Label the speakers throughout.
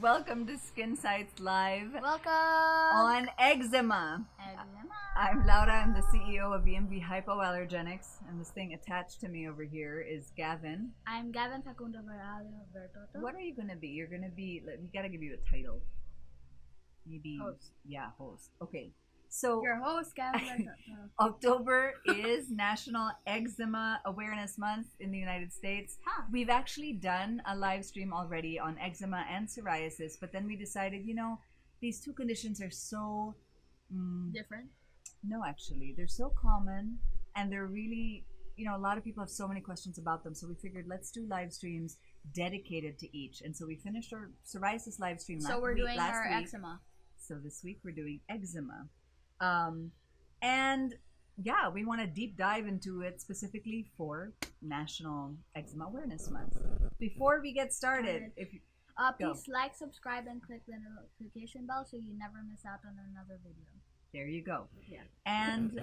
Speaker 1: Welcome to Skinsights Live
Speaker 2: Welcome
Speaker 1: on Eczema.
Speaker 2: Eczema.
Speaker 1: I'm Laura, I'm the CEO of EMV Hypoallergenics, and this thing attached to me over here is Gavin.
Speaker 2: I'm Gavin Facundo Bertoto.
Speaker 1: What are you going to be? You're going to be, we got to give you a title. Maybe,
Speaker 2: Host.
Speaker 1: Yeah, host. Okay. So,
Speaker 2: Your host, Gavin Bertoto.
Speaker 1: October is National Eczema Awareness Month in the United States.
Speaker 2: Huh.
Speaker 1: We've actually done a live stream already on eczema and psoriasis, but then we decided, these two conditions are so
Speaker 2: Different?
Speaker 1: No, actually, they're so common, and they're really, a lot of people have so many questions about them. So we figured, let's do live streams dedicated to each. And so we finished our psoriasis live stream
Speaker 2: So we're doing
Speaker 1: last
Speaker 2: our
Speaker 1: week.
Speaker 2: eczema.
Speaker 1: So this week we're doing eczema. And yeah, we want to deep dive into it specifically for National Eczema Awareness Month. Before we get started, if you
Speaker 2: please like, subscribe, and click the notification bell so you never miss out on another video.
Speaker 1: There you go.
Speaker 2: Yeah.
Speaker 1: And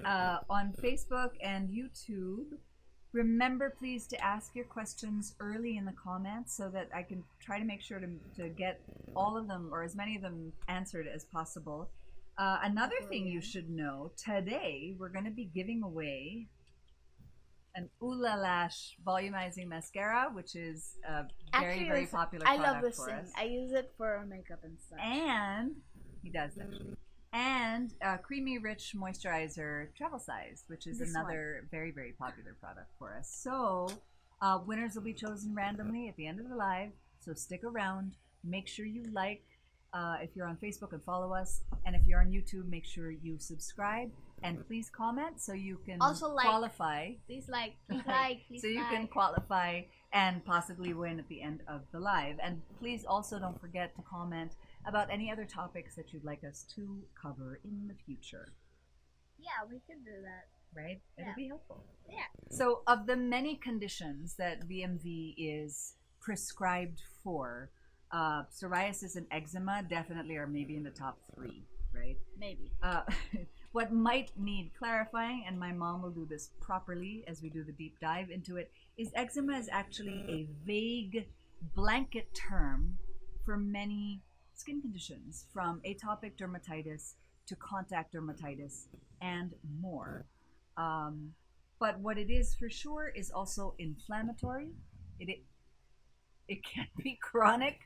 Speaker 1: on Facebook and YouTube, remember please to ask your questions early in the comments so that I can try to make sure to get all of them or as many of them answered as possible. Another thing you should know, today we're going to be giving away an Ooh La Lash volumizing mascara, which is a very popular product
Speaker 2: I love this
Speaker 1: for
Speaker 2: thing.
Speaker 1: us.
Speaker 2: I use it for makeup and stuff.
Speaker 1: And he does actually. And Creamy Rich Moisturizer Travel Size, which is another very popular product for us. So winners will be chosen randomly at the end of the live. So stick around. Make sure you like if you're on Facebook and follow us. And if you're on YouTube, make sure you subscribe. And please comment so you can
Speaker 2: also
Speaker 1: qualify.
Speaker 2: Please like, please
Speaker 1: so you can qualify and possibly win at the end of the live. And please also don't forget to comment about any other topics that you'd like us to cover in the future.
Speaker 2: Yeah, we could do that.
Speaker 1: Right? It'll be helpful.
Speaker 2: Yeah.
Speaker 1: So of the many conditions that VMV is prescribed for, psoriasis and eczema definitely are maybe in the top 3, right?
Speaker 2: Maybe.
Speaker 1: What might need clarifying, and my mom will do this properly as we do the deep dive into it, is eczema is actually a vague blanket term for many skin conditions, from atopic dermatitis to contact dermatitis and more. But what it is for sure is also inflammatory. It can be chronic.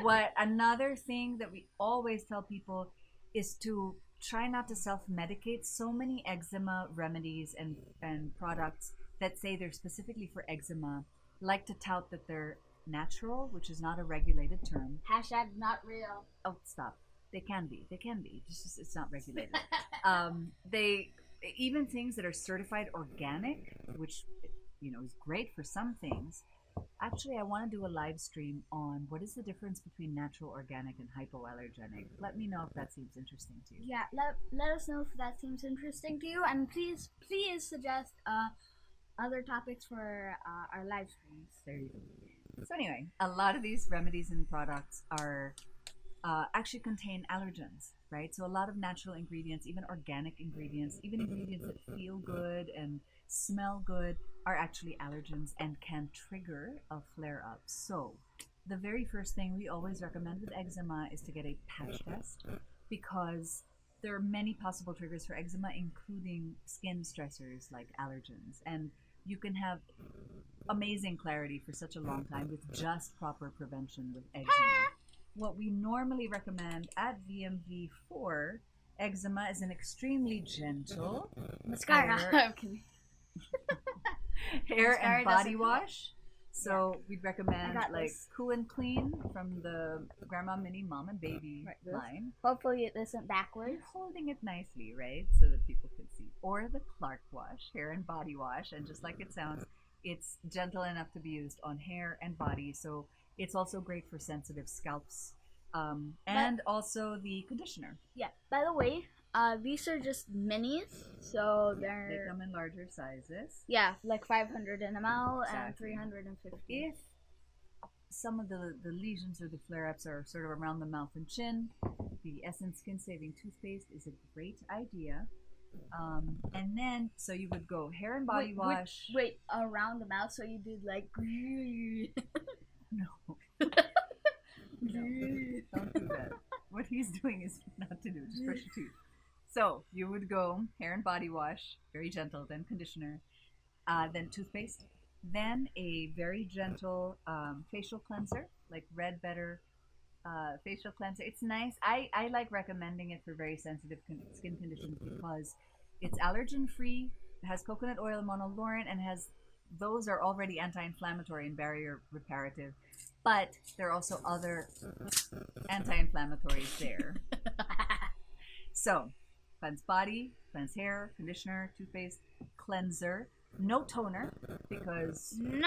Speaker 1: What another thing that we always tell people is to try not to self-medicate. So many eczema remedies and products that say they're specifically for eczema like to tout that they're natural, which is not a regulated term.
Speaker 2: Hashtag not real.
Speaker 1: Oh, stop. They can be. It's not regulated. Even things that are certified organic, which is great for some things. Actually, I want to do a live stream on what is the difference between natural, organic, and hypoallergenic. Let me know if that seems interesting to you.
Speaker 2: Yeah, let us know if that seems interesting to you, and please suggest other topics for our live streams.
Speaker 1: There you go. So anyway, a lot of these remedies and products are actually contain allergens, right? So a lot of natural ingredients, even organic ingredients, even ingredients that feel good and smell good are actually allergens and can trigger a flare-up. So the very first thing we always recommend with eczema is to get a patch test, because there are many possible triggers for eczema, including skin stressors like allergens. And you can have amazing clarity for such a long time with just proper prevention with eczema. What we normally recommend at VMV for eczema is an extremely gentle
Speaker 2: mascara,
Speaker 1: hair and body wash. So we'd recommend like Coo and Clean from the Grandma Mini Mom and Baby line.
Speaker 2: Hopefully it isn't backwards.
Speaker 1: You're holding it nicely, right? So that people can see. Or the Clark Wash, hair and body wash. And just like it sounds, it's gentle enough to be used on hair and body. So it's also great for sensitive scalps. And also the conditioner.
Speaker 2: Yeah. By the way, these are just minis, so they
Speaker 1: come in larger sizes.
Speaker 2: Yeah, like 500 ml and 350.
Speaker 1: If some of the lesions or the flare-ups are sort of around the mouth and chin, the Essence Skin Saving Toothpaste is a great idea. And then, so you would go hair and body wash.
Speaker 2: Wait, around the mouth, so you did like...
Speaker 1: No. doing is not to do, just brush your teeth. So you would go hair and body wash, very gentle, then conditioner, then toothpaste, then a very gentle facial cleanser, like Red Better facial cleanser. It's nice. I like recommending it for very sensitive skin conditions because it's allergen free, has coconut oil, monolaurin, and has those are already anti-inflammatory and barrier reparative. But there are also other anti-inflammatories there. So, cleanse body, cleanse hair, conditioner, toothpaste, cleanser. No toner because you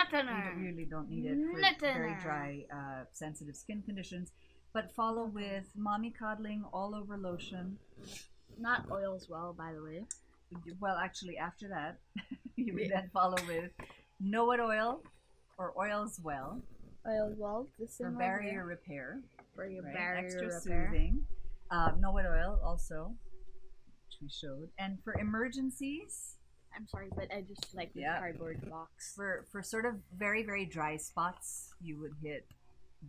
Speaker 1: really don't need it for very dry, sensitive skin conditions. But follow with mommy coddling all over lotion.
Speaker 2: Not oils well, by the way.
Speaker 1: Well, actually, after that, you would then follow with Know It Oil or Oils Well.
Speaker 2: Oils well,
Speaker 1: for barrier repair.
Speaker 2: For your
Speaker 1: right?
Speaker 2: barrier
Speaker 1: Extra
Speaker 2: repair.
Speaker 1: soothing. Know It Oil also, which we showed. And for emergencies.
Speaker 2: I'm sorry, but I just like the cardboard box.
Speaker 1: For sort of very, very dry spots, you would hit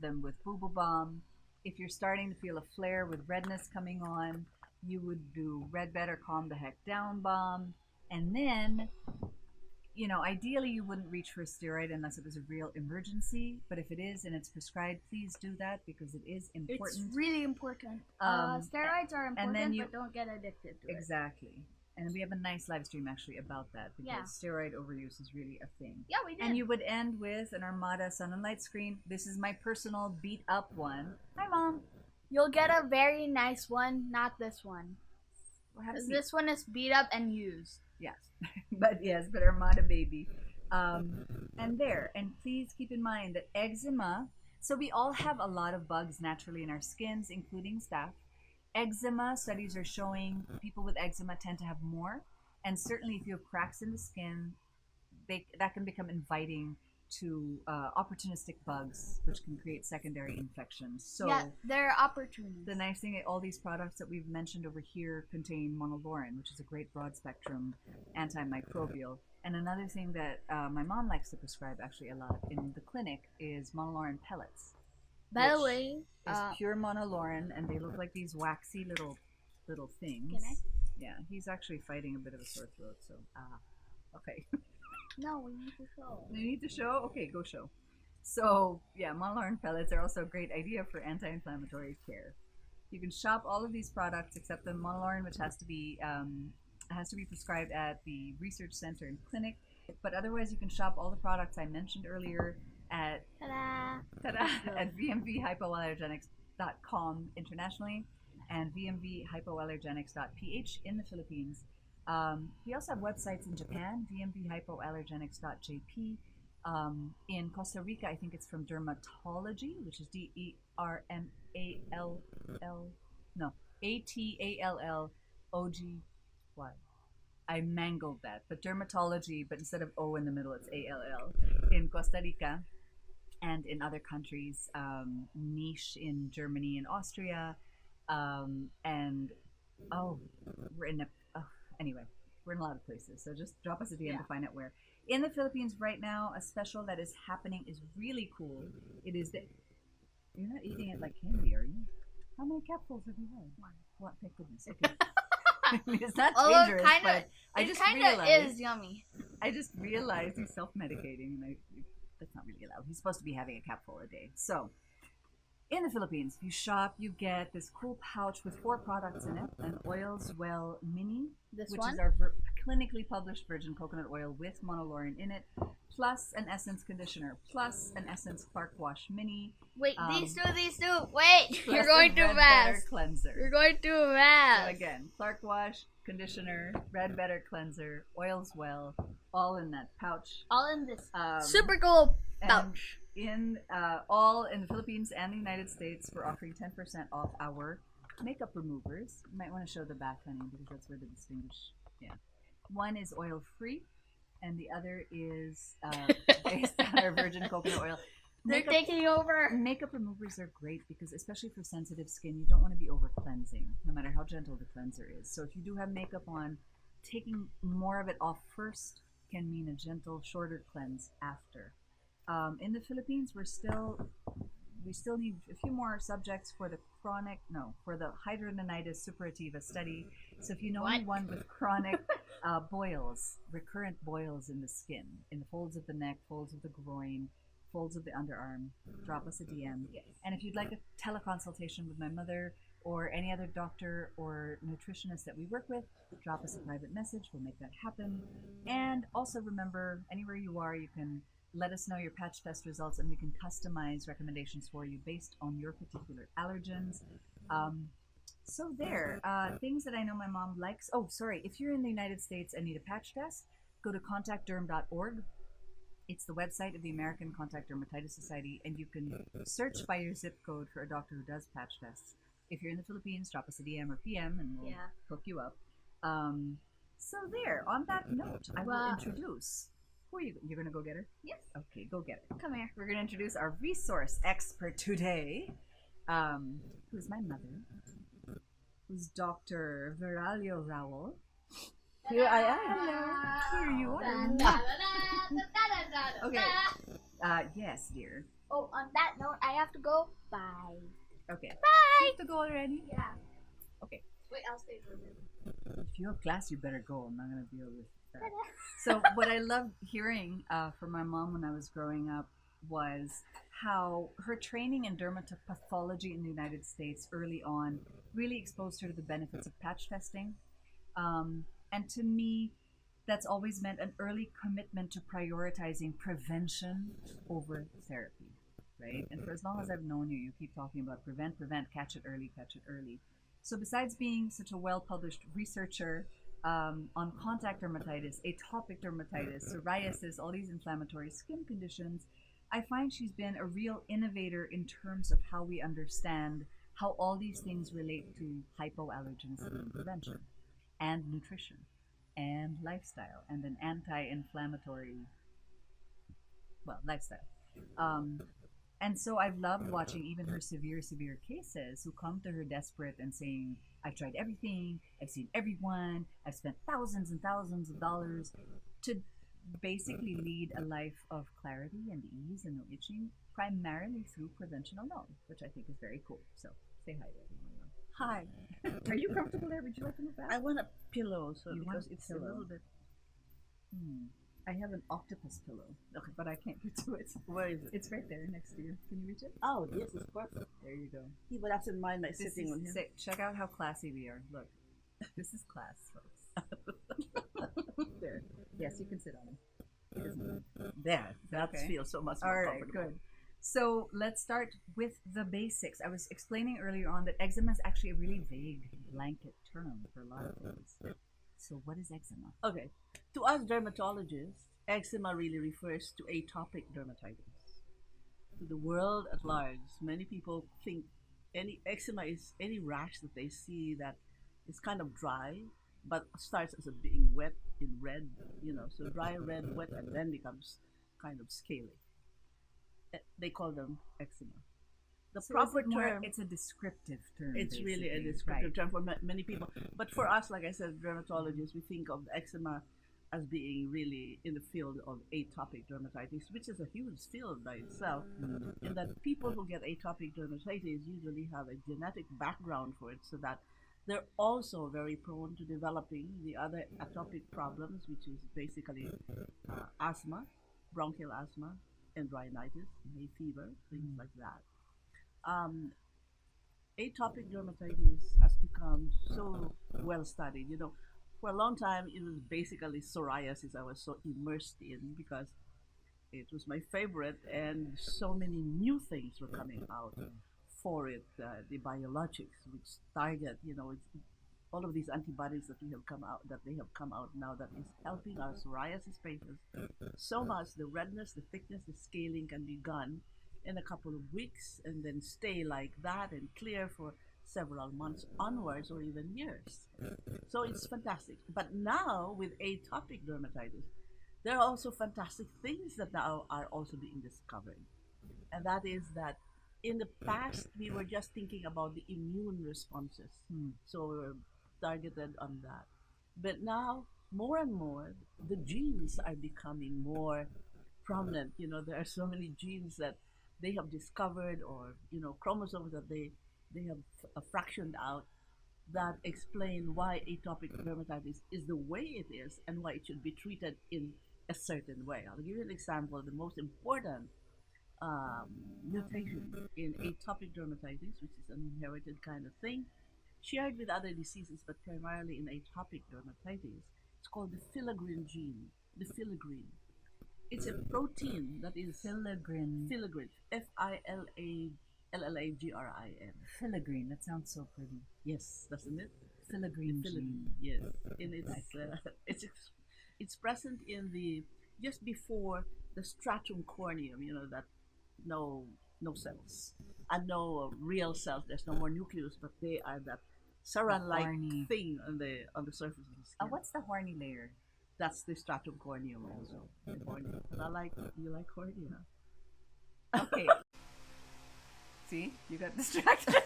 Speaker 1: them with Boo Boo Balm. If you're starting to feel a flare with redness coming on, you would do Red Better Calm the Heck Down Balm. And then, you know, ideally you wouldn't reach for a steroid unless it was a real emergency. But if it is and it's prescribed, please do that because it is important.
Speaker 2: It's really important. Steroids are important, and then but don't get addicted to it.
Speaker 1: Exactly. And we have a nice live stream actually about that because steroid overuse is really a thing.
Speaker 2: Yeah, we did.
Speaker 1: And you would end with an Armada Sun and Light screen. This is my personal beat up one. Hi, Mom.
Speaker 2: You'll get a very nice one, not this one. This one is beat up and used.
Speaker 1: Yes. but Armada baby. And there. And please keep in mind that eczema, so we all have a lot of bugs naturally in our skins, including staph. Eczema studies are showing people with eczema tend to have more, and certainly if you have cracks in the skin, that can become inviting to opportunistic bugs, which can create secondary infections. So
Speaker 2: yeah, they're opportunities.
Speaker 1: The nice thing, all these products that we've mentioned over here contain monolaurin, which is a great broad spectrum antimicrobial. And another thing that my mom likes to prescribe actually a lot in the clinic is monolaurin pellets.
Speaker 2: By the way,
Speaker 1: is pure monolaurin, and they look like these waxy little things.
Speaker 2: Can I?
Speaker 1: Yeah, he's actually fighting a bit of a sore throat, so okay.
Speaker 2: No, we need to show.
Speaker 1: You need to show? Okay, go show. So yeah, monolaurin pellets are also a great idea for anti-inflammatory care. You can shop all of these products except the monolaurin, which has to be prescribed at the research center and clinic. But otherwise, you can shop all the products I mentioned earlier at at vmvhypoallergenics.com internationally and vmvhypoallergenics.ph in the Philippines. We also have websites in Japan, vmvhypoallergenics.jp. In Costa Rica, I think it's from Dermatology, which is ATALLOGY. I mangled that, but Dermatology, but instead of O in the middle, it's ALL in Costa Rica. And in other countries, Niche in Germany and Austria, we're in a lot of places. So just drop us a DM to find out where. In the Philippines right now, a special that is happening is really cool. It is you're not eating it like candy, are you? How many capsules have you had? One. Thank goodness. Okay. It's not dangerous, but I just realized
Speaker 2: it is yummy.
Speaker 1: I just realized he's self-medicating, and that's not really allowed. He's supposed to be having a capful a day. So, in the Philippines, if you shop, you get this cool pouch with 4 products in it: an Oils Well Mini, which is our clinically published virgin coconut oil with monolaurin in it, plus an Essence conditioner, plus an Essence Clark Wash Mini.
Speaker 2: Wait, these two. Wait, you're going too fast.
Speaker 1: Cleanser.
Speaker 2: You're going too fast.
Speaker 1: So again, Clark Wash, conditioner, Red Better cleanser, Oils Well, all in that pouch.
Speaker 2: All in this super cool pouch.
Speaker 1: All in the Philippines and the United States, we're offering 10% off our makeup removers. You might want to show the back, honey, because that's where the distinguish. Yeah, one is oil free, and the other is based on our virgin coconut oil.
Speaker 2: They're taking over.
Speaker 1: Makeup removers are great because, especially for sensitive skin, you don't want to be over cleansing, no matter how gentle the cleanser is. So if you do have makeup on, taking more of it off first can mean a gentle, shorter cleanse after. In the Philippines, we're still we still need a few more subjects for the for the hidradenitis suppurativa study. So if you know anyone with chronic boils, recurrent boils in the skin, in the folds of the neck, folds of the groin, folds of the underarm, drop us a DM.
Speaker 2: Yes.
Speaker 1: And if you'd like a teleconsultation with my mother or any other doctor or nutritionist that we work with, drop us a private message. We'll make that happen. And also remember, anywhere you are, you can let us know your patch test results and we can customize recommendations for you based on your particular allergens. So there, things that I know my mom likes. Oh, sorry, if you're in the United States and need a patch test, go to contactderm.org. It's the website of the American Contact Dermatitis Society, and you can search by your zip code for a doctor who does patch tests. If you're in the Philippines, drop us a DM or PM and we'll hook you up. So there, on that note, I will introduce. Who are you? You're going to go get her?
Speaker 2: Yes.
Speaker 1: Okay, go get her.
Speaker 2: Come here.
Speaker 1: We're going to introduce our resource expert today, who's my mother, who's Dr. Viralio Raul. Here I am. Hello. Here you are. Okay. Yes, dear.
Speaker 2: Oh, on that note, I have to go. Bye.
Speaker 1: Okay.
Speaker 2: Bye.
Speaker 1: You have to go already?
Speaker 2: Yeah.
Speaker 1: Okay.
Speaker 2: Wait, I'll stay for a minute.
Speaker 1: If you have class, you better go. I'm not going to deal with that. So what I loved hearing from my mom when I was growing up was how her training in dermatopathology in the United States early on really exposed her to the benefits of patch testing. And to me, that's always meant an early commitment to prioritizing prevention over therapy, right? And for as long as I've known you, you keep talking about prevent, catch it early, catch it early. So besides being such a well-published researcher on contact dermatitis, atopic dermatitis, psoriasis, all these inflammatory skin conditions, I find she's been a real innovator in terms of how we understand how all these things relate to hypoallergenicity and prevention, and nutrition, and lifestyle, and an anti-inflammatory, lifestyle. And so I've loved watching even her severe cases who come to her desperate and saying, I've tried everything, I've seen everyone, I've spent thousands and thousands of dollars to basically lead a life of clarity and ease and no itching, primarily through prevention alone, which I think is very cool. So say hi to everyone.
Speaker 3: Hi.
Speaker 1: Are you comfortable there? Would you like to move back?
Speaker 3: I want a pillow because it's
Speaker 1: pillow?
Speaker 3: a little bit.
Speaker 1: I have an octopus pillow, but I can't get to it.
Speaker 3: Where is it?
Speaker 1: It's right there next to you. Can you reach it?
Speaker 3: Oh, yes, it's perfect.
Speaker 1: There you go.
Speaker 3: Yeah, but that's in mind, like sitting on here.
Speaker 1: Check out how classy we are. Look, this is class, folks. There. Yes, you can sit on it.
Speaker 3: There. That
Speaker 1: Okay.
Speaker 3: feels so much
Speaker 1: All
Speaker 3: more
Speaker 1: right,
Speaker 3: comfortable.
Speaker 1: good. So let's start with the basics. I was explaining earlier on that eczema is actually a really vague blanket term for a lot of things. So what is eczema?
Speaker 3: Okay. To us dermatologists, eczema really refers to atopic dermatitis. To the world at large, many people think any eczema is any rash that they see that is kind of dry, but starts as a being wet in red, so dry, red, wet, and then becomes kind of scaly. They call them eczema. The
Speaker 1: So
Speaker 3: proper
Speaker 1: is it more,
Speaker 3: term,
Speaker 1: it's a descriptive term.
Speaker 3: it's really a
Speaker 1: basically,
Speaker 3: descriptive
Speaker 1: right.
Speaker 3: term for many people. But for us, like I said, dermatologists, we think of eczema as being really in the field of atopic dermatitis, which is a huge field by itself. In that people who get atopic dermatitis usually have a genetic background for it, so that they're also very prone to developing the other atopic problems, which is basically asthma, bronchial asthma, and rhinitis, hay fever, things like that. Atopic dermatitis has become so well studied. For a long time, it was basically psoriasis I was so immersed in because it was my favorite, and so many new things were coming out for it. The biologics, which target, it's all of these antibodies that they have come out now that is helping our psoriasis patients so much. The redness, the thickness, the scaling can be gone in a couple of weeks and then stay like that and clear for several months onwards or even years. So it's fantastic. But now with atopic dermatitis, there are also fantastic things that now are also being discovered. And that is that in the past, we were just thinking about the immune responses. So we were targeted on that. But now, more and more, the genes are becoming more prominent. There are so many genes that they have discovered, or chromosomes that they have fractioned out, that explain why atopic dermatitis is the way it is and why it should be treated in a certain way. I'll give you an example. The most important um, mutation in atopic dermatitis, which is an inherited kind of thing, shared with other diseases, but primarily in atopic dermatitis, it's called the filaggrin gene. The filaggrin. It's a protein that is
Speaker 1: Filaggrin.
Speaker 3: filaggrin. Filaggrin.
Speaker 1: Filaggrin. That sounds so pretty.
Speaker 3: Yes, doesn't it?
Speaker 1: Filaggrin
Speaker 3: Filaggrin.
Speaker 1: gene.
Speaker 3: Yes, and it's present in the just before the stratum corneum. That no cells and no real cells. There's no more nucleus, but they are that saran-like
Speaker 1: horny
Speaker 3: thing on the surface of the skin.
Speaker 1: What's the horny layer?
Speaker 3: That's the stratum corneum also. The horny. But you like horny, huh?
Speaker 1: Okay. See, you got distracted.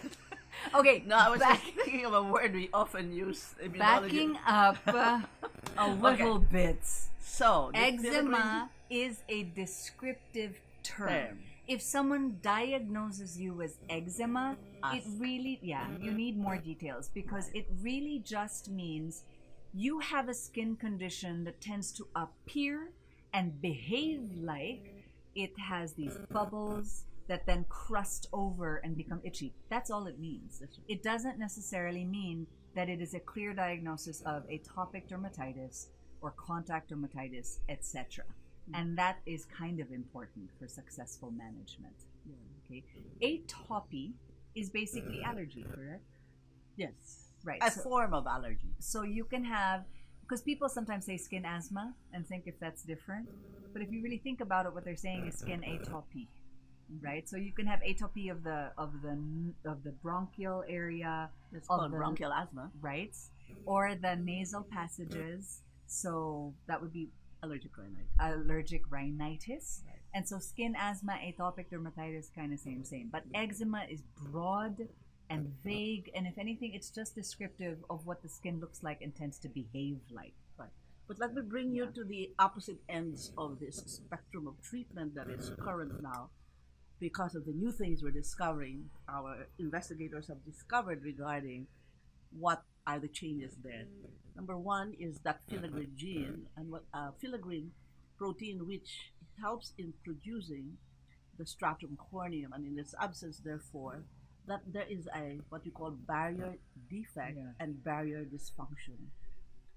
Speaker 1: Okay,
Speaker 3: No, I was just thinking of a word we often use in
Speaker 1: backing
Speaker 3: immunology.
Speaker 1: up a little bit.
Speaker 3: So, the
Speaker 1: Eczema is a descriptive term.
Speaker 3: Term.
Speaker 1: If someone diagnoses you as eczema, it
Speaker 3: Ask.
Speaker 1: really, you need more details, because it really just means you have a skin condition that tends to appear and behave like it has these bubbles that then crust over and become itchy. That's all it means. It doesn't necessarily mean that it is a clear diagnosis of atopic dermatitis or contact dermatitis, etc. And that is kind of important for successful management. Okay. Atopy is basically allergy, correct?
Speaker 3: Yes.
Speaker 1: Right.
Speaker 3: A
Speaker 1: So,
Speaker 3: form of allergy.
Speaker 1: so you can have, because people sometimes say skin asthma and think if that's different, but if you really think about it, what they're saying is skin atopy, right? So you can have atopy of the bronchial area,
Speaker 3: It's
Speaker 1: of
Speaker 3: called
Speaker 1: the-
Speaker 3: bronchial asthma.
Speaker 1: right, or the nasal passages. So that would be
Speaker 3: Allergic rhinitis.
Speaker 1: allergic rhinitis.
Speaker 3: Right.
Speaker 1: And so skin asthma, atopic dermatitis, kind of same. But eczema is broad and vague, and if anything, it's just descriptive of what the skin looks like and tends to behave like.
Speaker 3: Right. But let me bring you to the opposite ends of this spectrum of treatment that is current now, because of the new things we're discovering. Our investigators have discovered regarding what are the changes there. Number one is that filaggrin gene, and what filaggrin protein, which helps in producing the stratum corneum, and in its absence, therefore, that there is a what you call barrier defect and barrier dysfunction.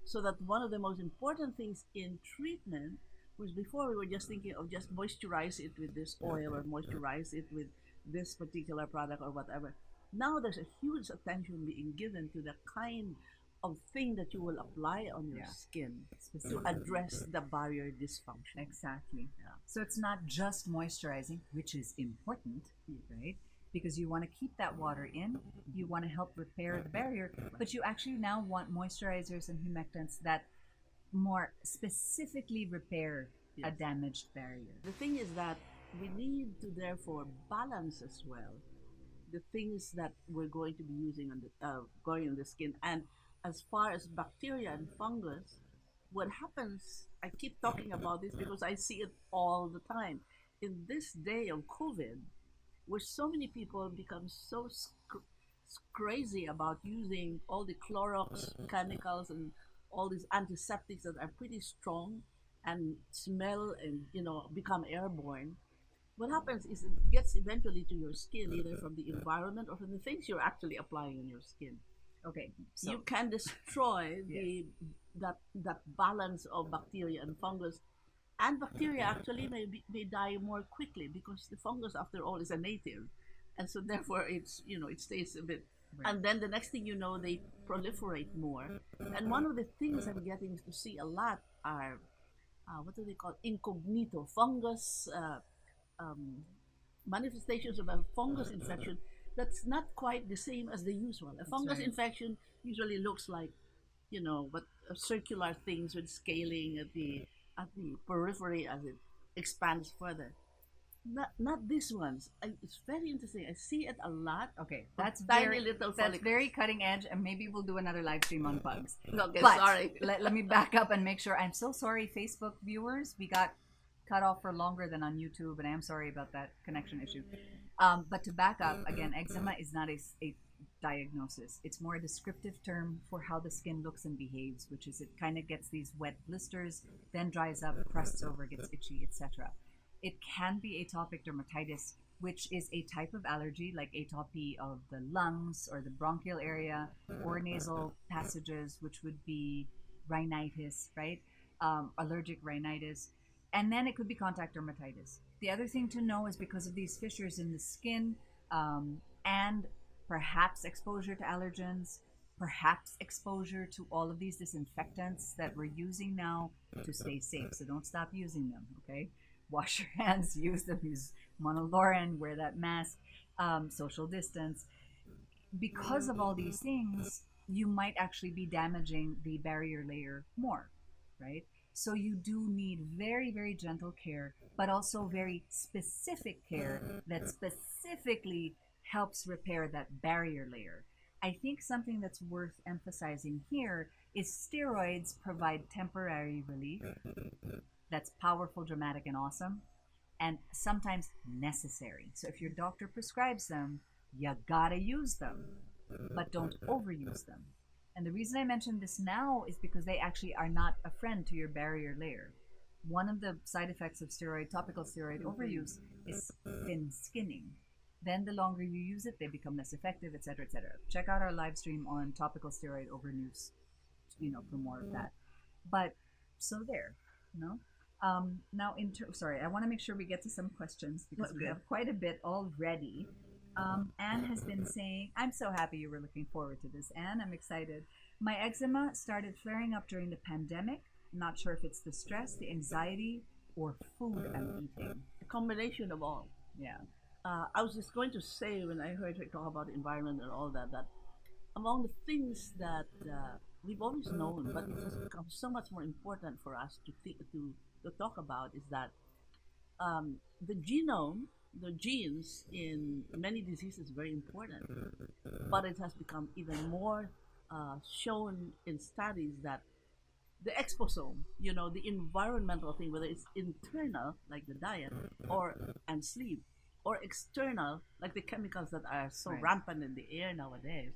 Speaker 3: So that one of the most important things in treatment was, before we were just thinking of just moisturize it with this oil or moisturize it with this particular product or whatever. Now there's a huge attention being given to the kind of thing that you will apply on your skin to address the barrier dysfunction.
Speaker 1: Exactly.
Speaker 3: Yeah.
Speaker 1: So it's not just moisturizing, which is important, right? Because you want to keep that water in, you want to help repair the barrier, but you actually now want moisturizers and humectants that more specifically repair a damaged barrier.
Speaker 3: The thing is that we need to therefore balance as well the things that we're going to be using on the going on the skin. And as far as bacteria and fungus, what happens, I keep talking about this because I see it all the time. In this day of COVID, where so many people become so crazy about using all the Clorox chemicals and all these antiseptics that are pretty strong and smell and become airborne, what happens is it gets eventually to your skin, either from the environment or from the things you're actually applying on your skin.
Speaker 1: Okay, so
Speaker 3: You can destroy that balance of bacteria and fungus. And bacteria actually may die more quickly, because the fungus, after all, is a native, and so therefore it stays a bit.
Speaker 1: Right.
Speaker 3: And then the next thing you know, they proliferate more. And one of the things I'm getting to see a lot are what do they call incognito fungus manifestations of a fungus infection that's not quite the same as the usual. A fungus
Speaker 1: right.
Speaker 3: infection usually looks like but circular things with scaling at the periphery as it expands further. Not these ones. It's very interesting. I see it a lot.
Speaker 1: okay, that's
Speaker 3: tiny
Speaker 1: very
Speaker 3: little
Speaker 1: that's
Speaker 3: follicles.
Speaker 1: very cutting edge, and maybe we'll do another live stream on bugs.
Speaker 3: Okay,
Speaker 1: But
Speaker 3: sorry.
Speaker 1: let me back up and make sure. I'm so sorry, Facebook viewers. We got cut off for longer than on YouTube, and I'm sorry about that connection issue. But to back up, again, eczema is not a diagnosis. It's more a descriptive term for how the skin looks and behaves, which is it kind of gets these wet blisters, then dries up, crusts over, gets itchy, etc. It can be atopic dermatitis, which is a type of allergy like atopy of the lungs or the bronchial area or nasal passages, which would be rhinitis, right? Allergic rhinitis. And then it could be contact dermatitis. The other thing to know is because of these fissures in the skin and perhaps exposure to allergens, perhaps exposure to all of these disinfectants that we're using now to stay safe. So don't stop using them, okay? Wash your hands, use them, use monolaurin, wear that mask, social distance. Because of all these things, you might actually be damaging the barrier layer more, right? So you do need very, very gentle care, but also very specific care that specifically helps repair that barrier layer. I think something that's worth emphasizing here is steroids provide temporary relief that's powerful, dramatic, and awesome, and sometimes necessary. So if your doctor prescribes them, you gotta use them, but don't overuse them. And the reason I mention this now is because they actually are not a friend to your barrier layer. One of the side effects of topical steroid overuse is thin skinning. Then the longer you use it, they become less effective, etc., etc. Check out our live stream on topical steroid overuse, for more of that. But so there, you know. Now, sorry, I want to make sure we get to some questions because we have quite a bit already. Anne has been saying, I'm so happy you were looking forward to this, Anne. I'm excited. My eczema started flaring up during the pandemic. I'm not sure if it's the stress, the anxiety, or food I'm eating.
Speaker 3: A combination of all.
Speaker 1: Yeah.
Speaker 3: I was just going to say when I heard her talk about the environment and all that, that among the things that we've always known, but it has become so much more important for us to talk about is that the genome, the genes in many diseases is very important, but it has become even more shown in studies that the exposome, the environmental thing, whether it's internal, like the diet, and sleep, or external, like the chemicals that are so rampant in the air nowadays,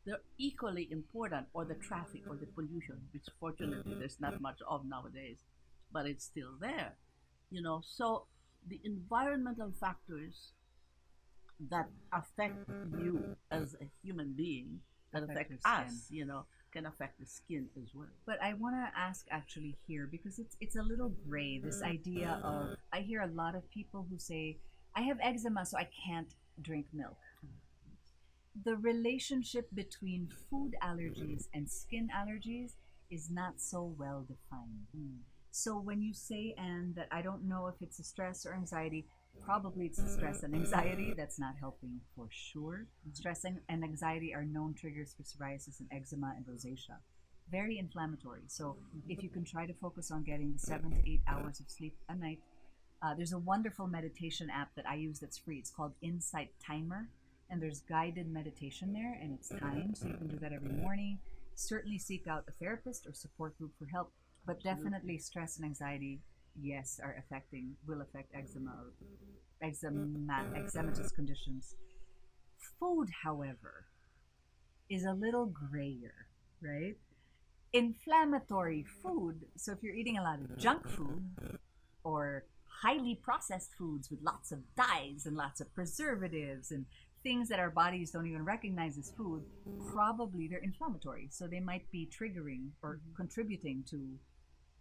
Speaker 3: they're equally important, or the traffic or the pollution, which fortunately there's not much of nowadays, but it's still there, So the environmental factors that affect you as a human being, that affect us, can affect the skin as well.
Speaker 1: But I want to ask actually here, because it's a little gray, this idea of, I hear a lot of people who say, I have eczema, so I can't drink milk. The relationship between food allergies and skin allergies is not so well defined. So when you say, Anne, that I don't know if it's a stress or anxiety, probably it's a stress and anxiety. That's not helping for sure. Stress and anxiety are known triggers for psoriasis and eczema and rosacea. Very inflammatory. So if you can try to focus on getting the 7 to 8 hours of sleep a night, there's a wonderful meditation app that I use that's free. It's called Insight Timer, and there's guided meditation there, and it's timed, so you can do that every morning. Certainly seek out a therapist or support group for help, but definitely stress and anxiety, yes, will affect eczema or eczematous conditions. Food, however, is a little grayer, right? Inflammatory food, so if you're eating a lot of junk food or highly processed foods with lots of dyes and lots of preservatives and things that our bodies don't even recognize as food, probably they're inflammatory. So they might be triggering or contributing to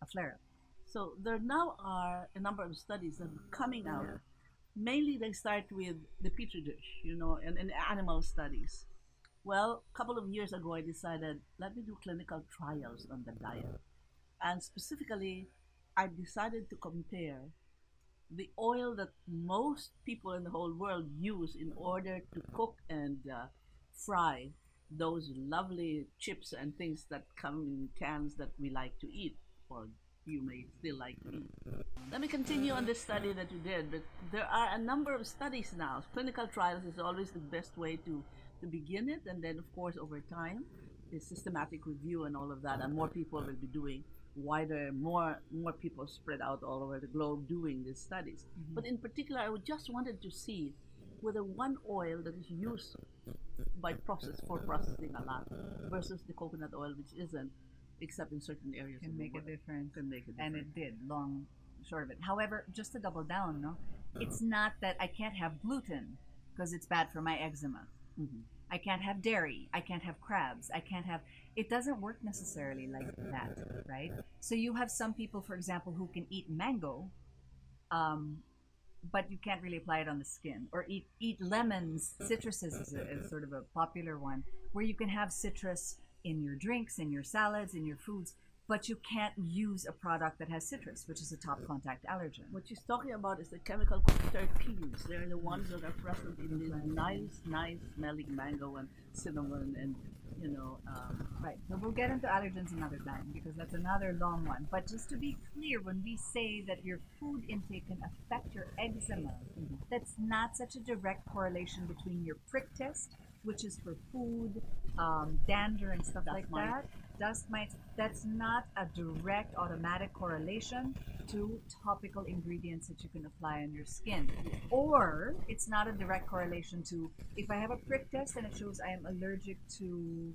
Speaker 1: a flare-up.
Speaker 3: So there now are a number of studies that are coming out. Yeah. Mainly they start with the petri dish, and animal studies. Well, a couple of years ago I decided, let me do clinical trials on the diet. And specifically, I decided to compare the oil that most people in the whole world use in order to cook and fry those lovely chips and things that come in cans that we like to eat, or you may still like to eat. Let me continue on this study that you did, but there are a number of studies now. Clinical trials is always the best way to begin it, and then of course over time, the systematic review and all of that, and more people will be doing wider, more people spread out all over the globe doing these studies. But in particular, I would just wanted to see whether one oil that is used by process for processing a lot versus the coconut oil, which isn't, except in certain areas
Speaker 1: Can
Speaker 3: of the
Speaker 1: make a
Speaker 3: world,
Speaker 1: difference.
Speaker 3: can make a
Speaker 1: And
Speaker 3: difference.
Speaker 1: it did, long short of it. However, just to double down, no, it's not that I can't have gluten because it's bad for my eczema.
Speaker 3: Mhm.
Speaker 1: I can't have dairy. I can't have crabs. I can't have. It doesn't work necessarily like that, right? So you have some people, for example, who can eat mango, um, but you can't really apply it on the skin. Or eat lemons. Citruses is sort of a popular one where you can have citrus in your drinks, in your salads, in your foods, but you can't use a product that has citrus, which is a top contact allergen.
Speaker 3: What she's talking about is the chemical called terpenes. They're the ones that are present in this nice smelling mango and cinnamon and
Speaker 1: Right. So we'll get into allergens another time because that's another long one. But just to be clear, when we say that your food intake can affect your eczema, that's not such a direct correlation between your prick test, which is for food, dander and stuff
Speaker 3: Dust
Speaker 1: like
Speaker 3: mite.
Speaker 1: that, dust mites. That's not a direct automatic correlation to topical ingredients that you can apply on your skin. Or it's not a direct correlation to if I have a prick test and it shows I am allergic to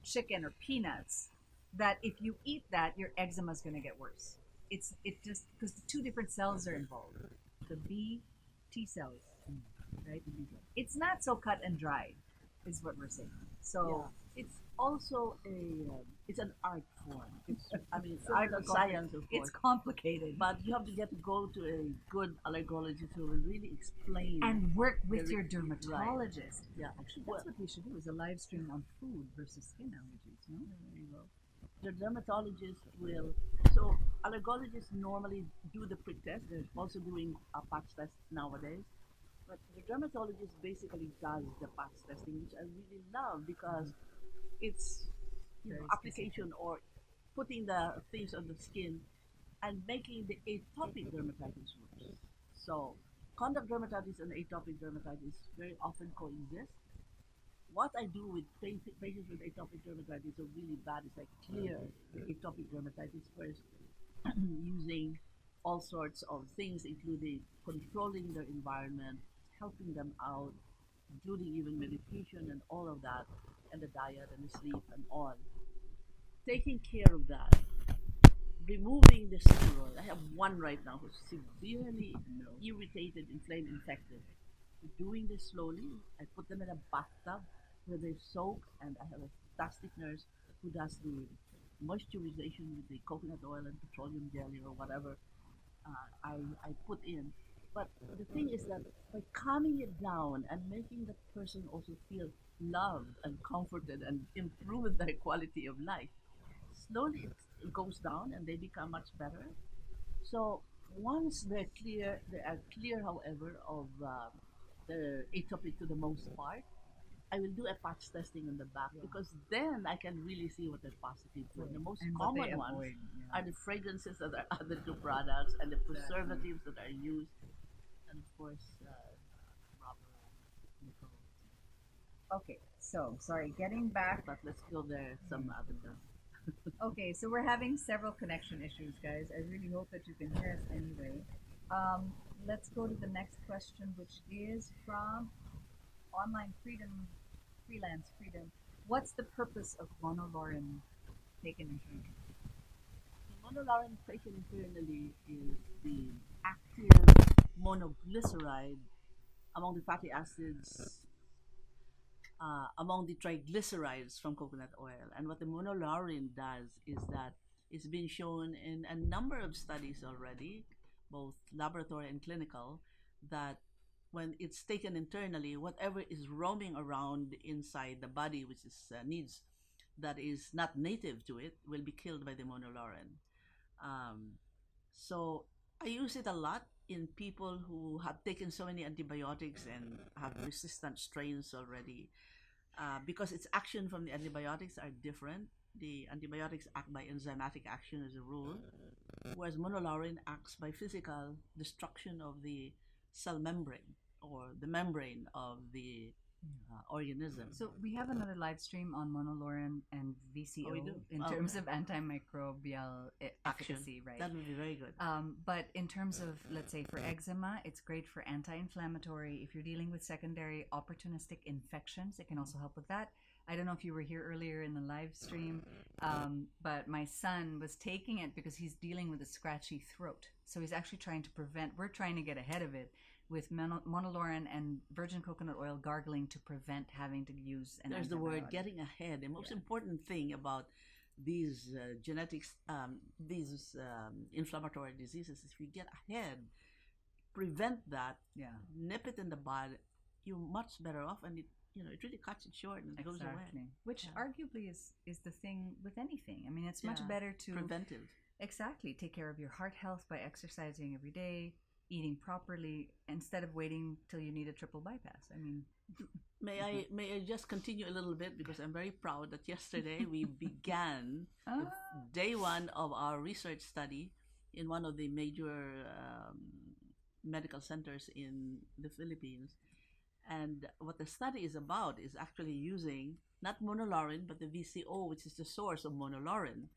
Speaker 1: chicken or peanuts, that if you eat that, your eczema is going to get worse. It just because the two different cells are involved, the B T cells, right? It's not so cut and dry, is what we're saying. So
Speaker 3: it's also it's an art form. It's I mean
Speaker 1: So
Speaker 3: art
Speaker 1: it's
Speaker 3: and science, of course.
Speaker 1: it's complicated,
Speaker 3: But you have to go to a good allergologist who will really explain
Speaker 1: and work with
Speaker 3: the-
Speaker 1: your dermatologist.
Speaker 3: Yeah,
Speaker 1: Actually, that's what we should do: is a live stream on food versus skin allergies. No?
Speaker 3: there you go. The dermatologist will. So allergologists normally do the prick test. They're also doing a patch test nowadays. But the dermatologist basically does the patch testing, which I really love because it's
Speaker 1: Very
Speaker 3: application or putting the things on the skin and making the atopic dermatitis worse. So contact dermatitis and atopic dermatitis very often coexist. What I do with patients with atopic dermatitis are really bad is I clear the atopic dermatitis first using all sorts of things, including controlling their environment, helping them out, including even meditation and all of that, and the diet and the sleep and all. Taking care of that, removing the steroid. I have one right now who's severely irritated, inflamed, infected. Doing this slowly. I put them in a bathtub where they soak, and I have a fantastic nurse who does the moisturization with the coconut oil and petroleum jelly or whatever I put in. But the thing is that by calming it down and making the person also feel loved and comforted and improve their quality of life, slowly it goes down and they become much better. So once they are clear, however, of the atopic to the most part, I will do a patch testing on the back because then I can really see what they're positive for. The most
Speaker 1: And what they
Speaker 3: common ones
Speaker 1: avoid, yeah.
Speaker 3: are the fragrances that are added to products and the preservatives that are used, and of course, rubber, nickel.
Speaker 1: Okay, so sorry, getting back.
Speaker 3: But let's go there some other time.
Speaker 1: Okay, so we're having several connection issues, guys. I really hope that you can hear us anyway. Let's go to the next question, which is from Online Freedom, Freelance Freedom. What's the purpose of monolaurin taken internally?
Speaker 3: The monolaurin taken internally is the active monoglyceride among the fatty acids, among the triglycerides from coconut oil. And what the monolaurin does is that it's been shown in a number of studies already, both laboratory and clinical, that when it's taken internally, whatever is roaming around inside the body, which is needs that is not native to it, will be killed by the monolaurin. Um, so I use it a lot in people who have taken so many antibiotics and have resistant strains already, because its action from the antibiotics are different. The antibiotics act by enzymatic action as a rule, whereas monolaurin acts by physical destruction of the cell membrane or the membrane of the organism.
Speaker 1: So we have another live stream on monolaurin and VCO
Speaker 3: Oh, we do?
Speaker 1: in
Speaker 3: Oh,
Speaker 1: terms
Speaker 3: okay.
Speaker 1: of antimicrobial
Speaker 3: Action.
Speaker 1: efficacy, right?
Speaker 3: That would be very good.
Speaker 1: But in terms of, let's say, for eczema, it's great for anti-inflammatory. If you're dealing with secondary opportunistic infections, it can also help with that. I don't know if you were here earlier in the live stream, but my son was taking it because he's dealing with a scratchy throat. So he's actually trying to prevent, we're trying to get ahead of it with monolaurin and virgin coconut oil gargling to prevent having to use an
Speaker 3: There's the word
Speaker 1: antibiotic.
Speaker 3: getting ahead. The most important thing about these genetics, these inflammatory diseases, is if you get ahead, prevent that,
Speaker 1: Yeah.
Speaker 3: nip it in the bud, you're much better off, and it really cuts it short and it goes away.
Speaker 1: Exactly. Which
Speaker 3: Yeah.
Speaker 1: arguably is the thing with anything. I mean, it's much
Speaker 3: Yeah.
Speaker 1: better to
Speaker 3: Preventive.
Speaker 1: exactly take care of your heart health by exercising every day, eating properly, instead of waiting till you need a triple bypass. I mean,
Speaker 3: May I just continue a little bit, because I'm very proud that yesterday we began the day one of our research study in one of the major medical centers in the Philippines. And what the study is about is actually using not monolaurin, but the VCO, which is the source of monolaurin.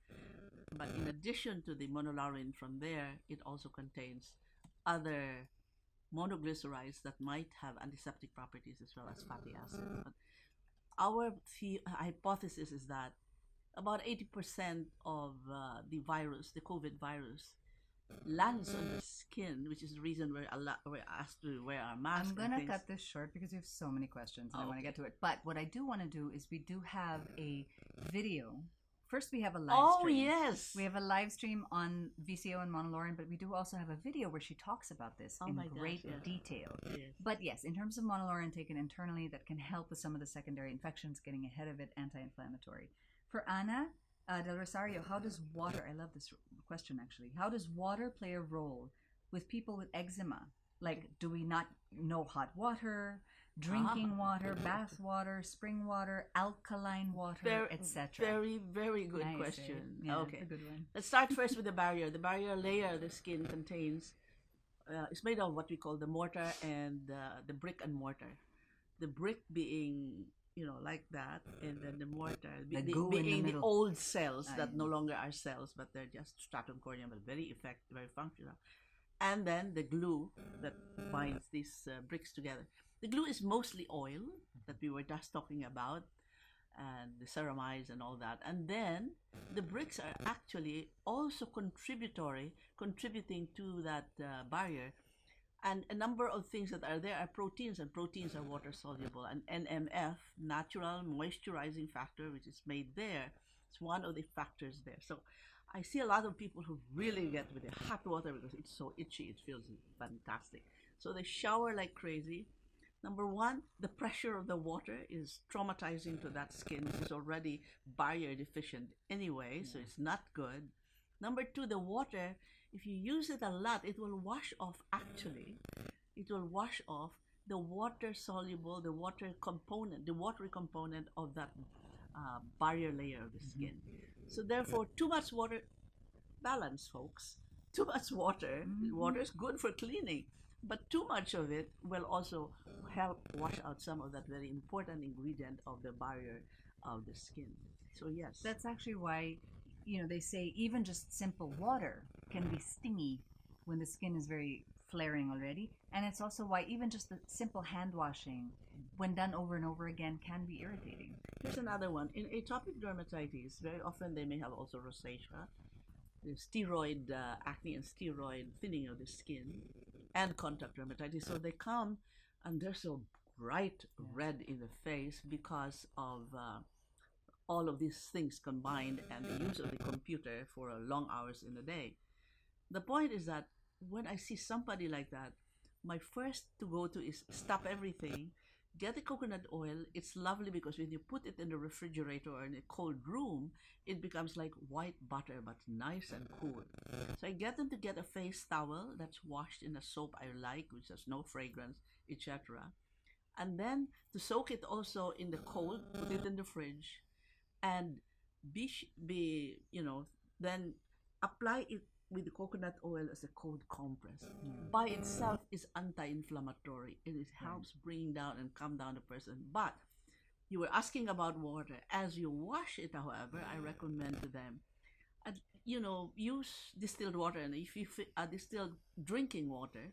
Speaker 3: But in addition to the monolaurin from there, it also contains other monoglycerides that might have antiseptic properties as well as fatty acids. But our hypothesis is that about 80% of the virus, the COVID virus, lands on the skin, which is the reason we're asked to wear our masks.
Speaker 1: I'm gonna cut this short because you have so many questions and I want to get to it. But what I do want to do is we do have a video. First, we have a live stream.
Speaker 3: Oh, yes.
Speaker 1: We have a live stream on VCO and monolaurin, but we do also have a video where she talks about this in great detail.
Speaker 3: Yes.
Speaker 1: But yes, in terms of monolaurin taken internally, that can help with some of the secondary infections, getting ahead of it, anti-inflammatory. For Ana Del Rosario, how does water, I love this question actually, how does water play a role with people with eczema? Like, do we not know hot water, drinking water, bath water, spring water, alkaline water, etc.?
Speaker 3: Very, very good
Speaker 1: Nice,
Speaker 3: question.
Speaker 1: Yeah,
Speaker 3: okay.
Speaker 1: That's a good one.
Speaker 3: Let's start first with the barrier. The barrier layer the skin contains is made of what we call the mortar and the brick and mortar. The brick being, like that, and then the mortar being the old cells that no longer are cells, but they're just stratum corneum, but very effective, very functional. And then the glue that binds these bricks together. The glue is mostly oil that we were just talking about, and the ceramides and all that. And then the bricks are actually also contributing to that barrier. And a number of things that are there are proteins, and proteins are water soluble. And NMF, natural moisturizing factor, which is made there, it's one of the factors there. So I see a lot of people who really get with the hot water because it's so itchy, it feels fantastic. So they shower like crazy. Number one, the pressure of the water is traumatizing to that skin, which is already barrier deficient anyway, so it's not good. Number two, the water, if you use it a lot, it will wash off actually. It will wash off the water soluble, the water component, the watery component of that barrier layer of the skin. So therefore, too much water, balance folks, too much water, water is good for cleaning, but too much of it will also help wash out some of that very important ingredient of the barrier of the skin. So yes.
Speaker 1: That's actually why, they say even just simple water can be stingy when the skin is very flaring already. And it's also why even just the simple hand washing, when done over and over again, can be irritating.
Speaker 3: Here's another one. In atopic dermatitis, very often they may have also rosacea, the steroid acne and steroid thinning of the skin, and contact dermatitis. So they come and they're so bright red in the face because of all of these things combined and the use of the computer for long hours in a day. The point is that when I see somebody like that, my first to go to is stop everything, get the coconut oil. It's lovely because when you put it in the refrigerator or in a cold room, it becomes like white butter, but nice and cool. So I get them to get a face towel that's washed in a soap I like, which has no fragrance, etc. And then to soak it also in the cold, put it in the fridge, and then apply it with the coconut oil as a cold compress. By itself is anti-inflammatory and it helps bring down and calm down the person. But you were asking about water. As you wash it, however, I recommend to them, use distilled water, and if you distilled drinking water,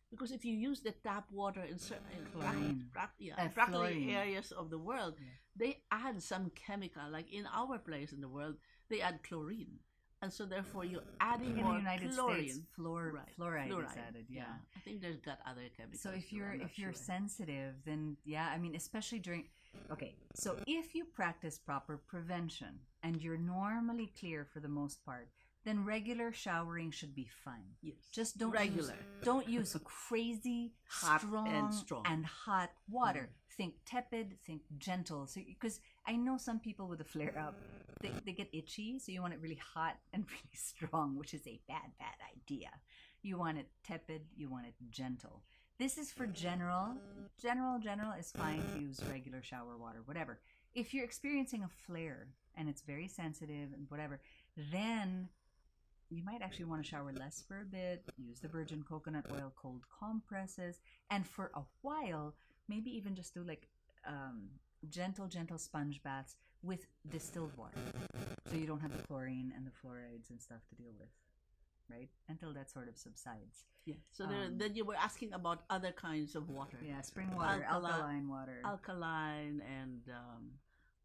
Speaker 3: because if you use the tap water in certain
Speaker 1: Chlorine.
Speaker 3: practically
Speaker 1: Fluorine.
Speaker 3: areas of the world, they add some chemical. Like in our place in the world, they add chlorine, and so therefore you're adding
Speaker 1: In
Speaker 3: more
Speaker 1: the United
Speaker 3: chlorine.
Speaker 1: States, fluoride is added. Yeah.
Speaker 3: I think there's got other chemicals.
Speaker 1: So if
Speaker 3: too,
Speaker 1: you're
Speaker 3: I'm not sure.
Speaker 1: sensitive, then yeah, I mean, especially during. Okay, so if you practice proper prevention and you're normally clear for the most part, then regular showering should be fine.
Speaker 3: Yes.
Speaker 1: Just don't
Speaker 3: regular.
Speaker 1: don't use crazy
Speaker 3: Hot and
Speaker 1: strong
Speaker 3: strong.
Speaker 1: and hot water. Think tepid, think gentle. So because I know some people with a flare up, they get itchy, so you want it really hot and really strong, which is a bad idea. You want it tepid, you want it gentle. This is for general is fine to use regular shower water, whatever. If you're experiencing a flare and it's very sensitive and whatever, then you might actually want to shower less for a bit, use the virgin coconut oil cold compresses, and for a while, maybe even just do like gentle sponge baths with distilled water. So you don't have the chlorine and the fluorides and stuff to deal with, right? Until that sort of subsides.
Speaker 3: Yeah. So then you were asking about other kinds of water.
Speaker 1: Yeah, spring water, alkaline water.
Speaker 3: Alkaline and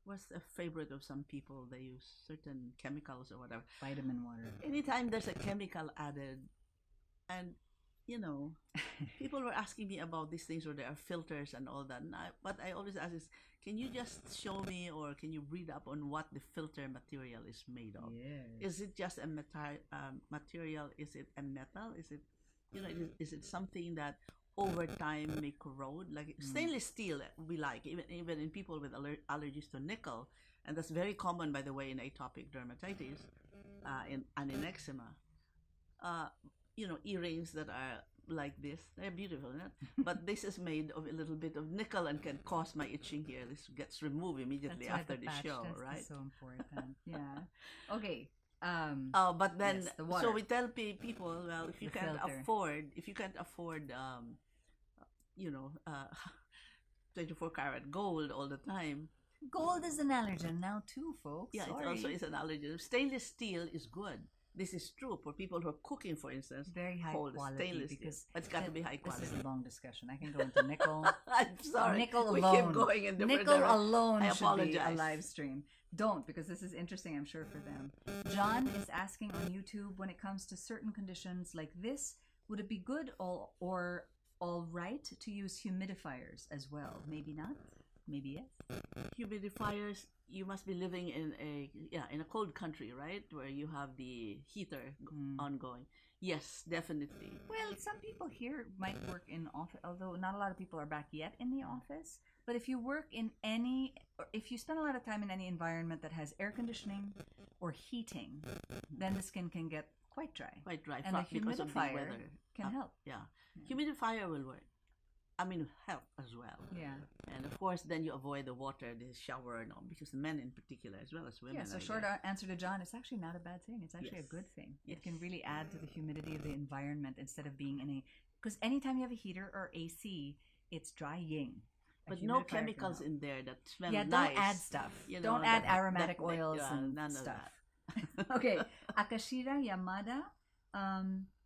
Speaker 3: what's a favorite of some people? They use certain chemicals or whatever.
Speaker 1: Vitamin water.
Speaker 3: Anytime there's a chemical added, and people were asking me about these things where there are filters and all that. And what I always ask is, can you just show me or can you read up on what the filter material is made of?
Speaker 1: Yes.
Speaker 3: Is it just a material? Is it a metal? Is it, is it something that over time may corrode? Like stainless steel, we like even in people with allergies to nickel, and that's very common, by the way, in atopic dermatitis, and in eczema. Earrings that are like this, they're beautiful, isn't it? But this is made of a little bit of nickel and can cause my itching here. This gets removed immediately
Speaker 1: That's
Speaker 3: after
Speaker 1: why
Speaker 3: the
Speaker 1: patch
Speaker 3: show,
Speaker 1: test
Speaker 3: right?
Speaker 1: is so important. Yeah. Okay.
Speaker 3: But then,
Speaker 1: yes, the water.
Speaker 3: so we tell people, well, if you
Speaker 1: The
Speaker 3: can't
Speaker 1: filter.
Speaker 3: afford, 24 karat gold all the time.
Speaker 1: Gold is an allergen now too, folks.
Speaker 3: Yeah,
Speaker 1: Sorry.
Speaker 3: it also is an allergen. Stainless steel is good. This is true for people who are cooking, for instance.
Speaker 1: Very high
Speaker 3: hold
Speaker 1: quality
Speaker 3: stainless
Speaker 1: because
Speaker 3: steel. But it's got to be high quality.
Speaker 1: This is a long discussion. I can go into nickel.
Speaker 3: I'm sorry.
Speaker 1: Nickel
Speaker 3: we
Speaker 1: alone.
Speaker 3: keep going in different
Speaker 1: Nickel
Speaker 3: directions.
Speaker 1: alone
Speaker 3: I
Speaker 1: should be a
Speaker 3: apologize.
Speaker 1: live stream. Don't, because this is interesting, I'm sure, for them. John is asking on YouTube, when it comes to certain conditions like this, would it be good or all right to use humidifiers as well? Maybe not. Maybe yes.
Speaker 3: Humidifiers. You must be living in a cold country, right, where you have the heater ongoing. Yes, definitely.
Speaker 1: Well, some people here might work in office, although not a lot of people are back yet in the office. But if you work in or if you spend a lot of time in any environment that has air conditioning or heating, then the skin can get quite dry.
Speaker 3: Quite dry.
Speaker 1: And the
Speaker 3: because of the
Speaker 1: humidifier
Speaker 3: weather.
Speaker 1: can help.
Speaker 3: Yeah. Humidifier will work. Help as well.
Speaker 1: Yeah.
Speaker 3: And of course, then you avoid the water, the shower, and all, because men in particular, as well as women.
Speaker 1: Yeah, so short answer to John, it's actually not a bad thing. It's actually a good thing.
Speaker 3: Yes.
Speaker 1: It can really add to the humidity of the environment instead of being because anytime you have a heater or AC, it's drying.
Speaker 3: But no chemicals in there that smell nice.
Speaker 1: Yeah, don't add stuff. Don't add aromatic oils and
Speaker 3: none
Speaker 1: stuff.
Speaker 3: Of that.
Speaker 1: Okay, Akashira Yamada.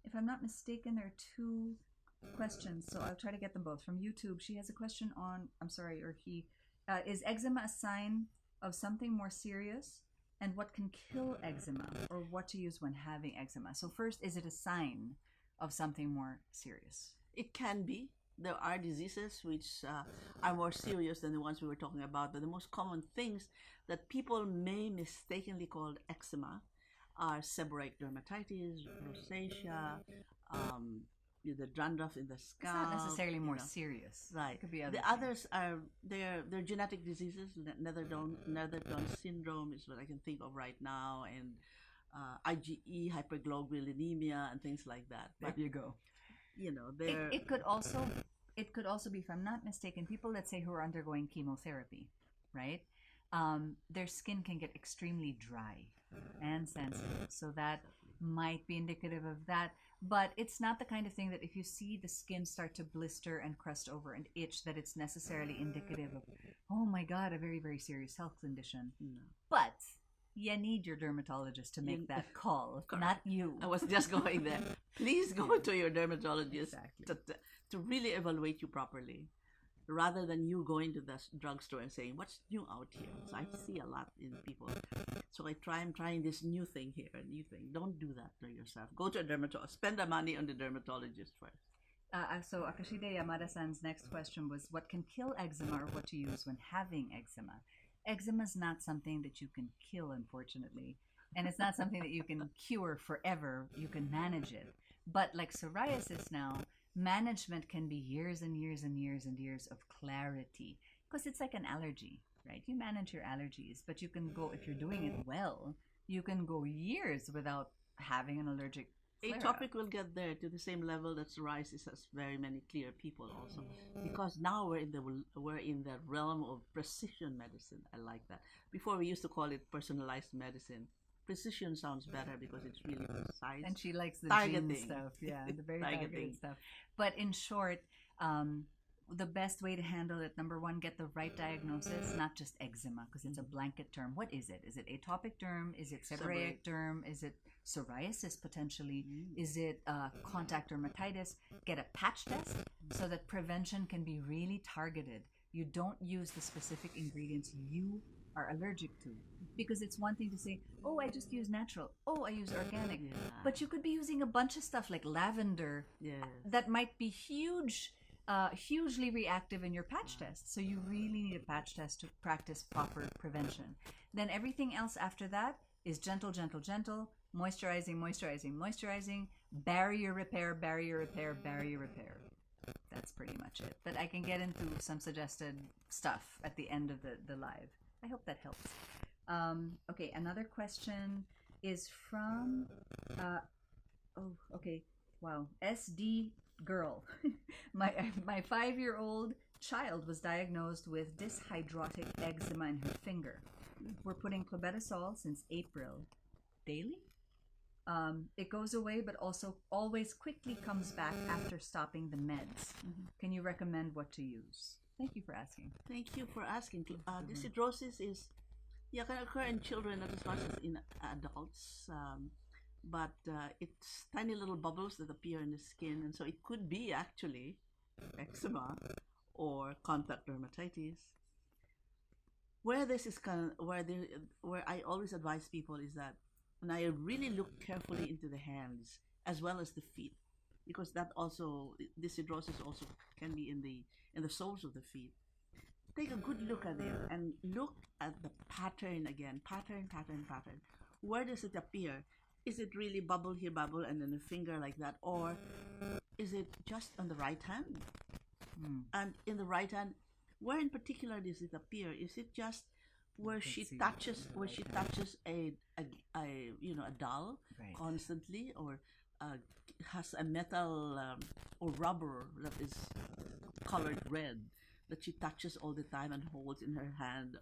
Speaker 1: If I'm not mistaken, there are two questions, so I'll try to get them both from YouTube. She has a question on, is eczema a sign of something more serious, and what can kill eczema, or what to use when having eczema? So first, is it a sign of something more serious?
Speaker 3: It can be. There are diseases which are more serious than the ones we were talking about, but the most common things that people may mistakenly call eczema are seborrheic dermatitis, rosacea, the dandruff in the scalp.
Speaker 1: It's not necessarily more serious.
Speaker 3: Right.
Speaker 1: It could be
Speaker 3: the others are they're genetic diseases. Netherton syndrome is what I can think of right now, and IgE, hyperglobulinemia, and things like that.
Speaker 1: There you go.
Speaker 3: It
Speaker 1: could also be, if I'm not mistaken, people, let's say, who are undergoing chemotherapy, right? Their skin can get extremely dry and sensitive, so that might be indicative of that. But it's not the kind of thing that if you see the skin start to blister and crust over and itch, that it's necessarily indicative of, oh my God, a very, very serious health condition.
Speaker 3: No.
Speaker 1: But you need your dermatologist to make that call, not you.
Speaker 3: I was just going there. Please go to your dermatologist
Speaker 1: Exactly.
Speaker 3: to really evaluate you properly, rather than you going to the drugstore and saying, "What's new out here?" So I see a lot in people. So I'm trying this new thing here, a new thing. Don't do that to yourself. Go to a dermatologist. Spend the money on the dermatologist first.
Speaker 1: So Akashide Yamada-san's next question was, what can kill eczema or what to use when having eczema? Eczema is not something that you can kill, unfortunately. And it's not something that you can cure forever. You can manage it. But like psoriasis now, management can be years and years and years and years of clarity. Because it's like an allergy, right? You manage your allergies, but you can go, if you're doing it well, you can go years without having an allergic flare-up.
Speaker 3: Atopic will get there to the same level that psoriasis has very many clear people also, because now we're in the realm of precision medicine. I like that. Before we used to call it personalized medicine. Precision sounds better because it's really precise.
Speaker 1: And she likes the
Speaker 3: Targeting.
Speaker 1: gene stuff, yeah, the very
Speaker 3: Targeting.
Speaker 1: targeted stuff. But in short, the best way to handle it, number one, get the right diagnosis, not just eczema, because it's a blanket term. What is it? Is it atopic derm? Is it seborrheic derm? Is it psoriasis potentially? Is it contact dermatitis? Get a patch test so that prevention can be really targeted. You don't use the specific ingredients you are allergic to, because it's one thing to say, oh, I just use natural, oh, I use organic, but you could be using a bunch of stuff like lavender that might be hugely reactive in your patch test. So you really need a patch test to practice proper prevention. Then everything else after that is gentle, gentle, gentle, moisturizing, moisturizing, moisturizing, barrier repair, barrier repair, barrier repair. That's pretty much it. But I can get into some suggested stuff at the end of the live. I hope that helps. Okay, another question is from, SD Girl. My 5-year-old child was diagnosed with dyshydrotic eczema in her finger. We're putting clobetasol since April daily. It goes away, but also always quickly comes back after stopping the meds. Can you recommend what to use? Thank you for asking.
Speaker 3: Thank you for asking. Dyshidrosis can occur in children not as much as in adults, but it's tiny little bubbles that appear in the skin, and so it could be actually eczema or contact dermatitis. Where this is where I always advise people is that when I really look carefully into the hands as well as the feet, because that also, dyshidrosis also can be in the soles of the feet. Take a good look at it and look at the pattern again. Pattern. Where does it appear? Is it really bubble here, bubble, and then a finger like that? Or is it just on the right hand? And in the right hand, where in particular does it appear? Is it just where she touches a doll constantly, or has a metal or rubber that is colored red that she touches all the time and holds in her hand?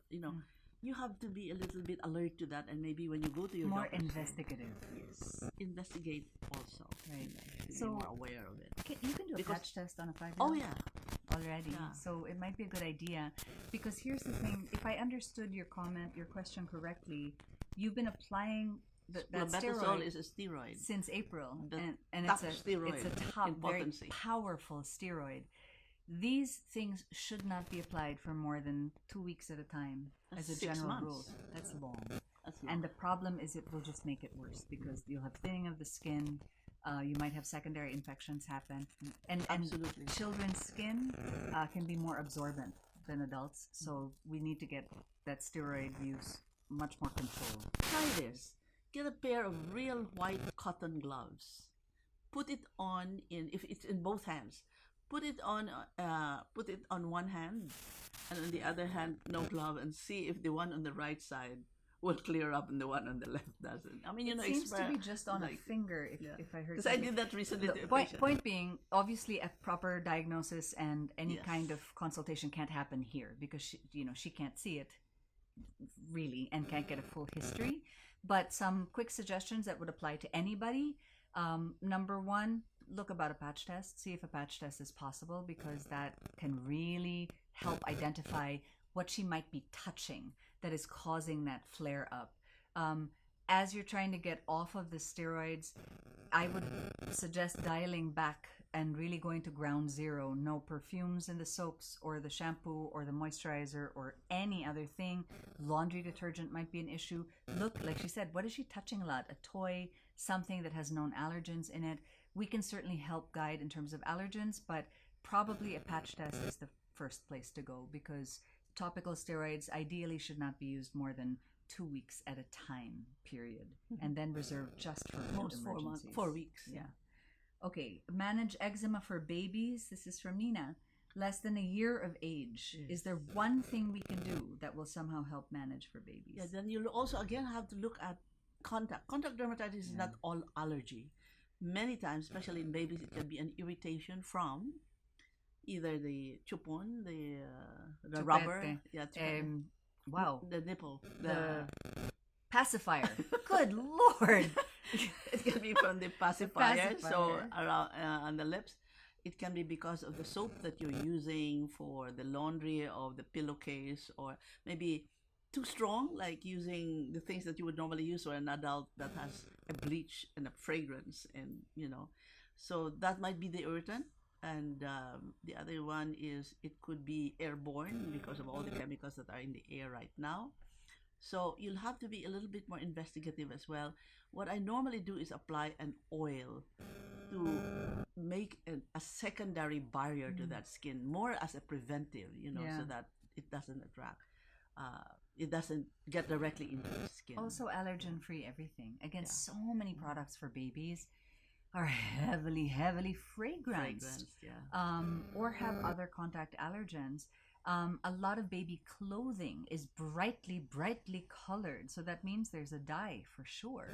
Speaker 3: You have to be a little bit alert to that, and maybe when you go to your
Speaker 1: more
Speaker 3: doctor,
Speaker 1: investigative.
Speaker 3: Yes, investigate also.
Speaker 1: Right.
Speaker 3: So more aware of it.
Speaker 1: You can do a patch test on a 5-year-old.
Speaker 3: Oh yeah.
Speaker 1: Already.
Speaker 3: Yeah.
Speaker 1: So it might be a good idea, because here's the thing. If I understood your question correctly, you've been applying that
Speaker 3: Clobetasol
Speaker 1: steroid
Speaker 3: is a steroid
Speaker 1: since April,
Speaker 3: The
Speaker 1: and
Speaker 3: top
Speaker 1: it's
Speaker 3: steroid
Speaker 1: a top,
Speaker 3: in
Speaker 1: very
Speaker 3: potency.
Speaker 1: powerful steroid. These things should not be applied for more than 2 weeks at a time,
Speaker 3: That's
Speaker 1: as a
Speaker 3: 6
Speaker 1: general
Speaker 3: months.
Speaker 1: rule. That's long.
Speaker 3: That's
Speaker 1: And the problem is it will just make it worse, because you'll have thinning of the skin. You might have secondary infections happen, and
Speaker 3: Absolutely.
Speaker 1: children's skin can be more absorbent than adults. So we need to get that steroid use much more controlled.
Speaker 3: Try this. Get a pair of real white cotton gloves. Put it on if it's in both hands. Put it on one hand, and on the other hand no glove, and see if the one on the right side will clear up and the one on the left doesn't. I mean,
Speaker 1: It seems to be just on a finger, if I heard.
Speaker 3: Because I did that recently to a
Speaker 1: Point,
Speaker 3: patient.
Speaker 1: point being, obviously, a proper diagnosis and any
Speaker 3: Yes.
Speaker 1: kind of consultation can't happen here, because she can't see it really and can't get a full history. But some quick suggestions that would apply to anybody. Number one, look about a patch test. See if a patch test is possible, because that can really help identify what she might be touching that is causing that flare up. As you're trying to get off of the steroids, I would suggest dialing back and really going to ground zero. No perfumes in the soaps or the shampoo or the moisturizer or any other thing. Laundry detergent might be an issue. Look, like she said, what is she touching a lot? A toy, something that has known allergens in it. We can certainly help guide in terms of allergens, but probably a patch test is the first place to go, because topical steroids ideally should not be used more than 2 weeks at a time, period, and then reserved just for
Speaker 3: Most 4 months,
Speaker 1: emergencies.
Speaker 3: 4 weeks.
Speaker 1: Yeah. Okay. Manage eczema for babies. This is from Nina. Less than a year of age.
Speaker 3: Yes.
Speaker 1: Is there one thing we can do that will somehow help manage for babies?
Speaker 3: Yeah, then you'll also again have to look at contact. Contact dermatitis is not all allergy. Many times, especially in babies, it can be an irritation from either the chupon, the rubber,
Speaker 1: Chupete. Wow.
Speaker 3: the nipple,
Speaker 1: The pacifier. Good Lord.
Speaker 3: it can be from the pacifier, so
Speaker 1: pacifier.
Speaker 3: around on the lips. It can be because of the soap that you're using for the laundry of the pillowcase, or maybe too strong, like using the things that you would normally use for an adult that has a bleach and a fragrance, and so that might be the irritant. And the other one is it could be airborne because of all the chemicals that are in the air right now. So you'll have to be a little bit more investigative as well. What I normally do is apply an oil to make a secondary barrier to that skin, more as a preventive,
Speaker 1: Yeah.
Speaker 3: so that it doesn't attract, it doesn't get directly into the skin.
Speaker 1: Also, allergen free everything. Again,
Speaker 3: Yeah.
Speaker 1: so many products for babies are heavily, heavily fragranced. Or have other contact allergens. A lot of baby clothing is brightly, brightly colored. So that means there's a dye for sure.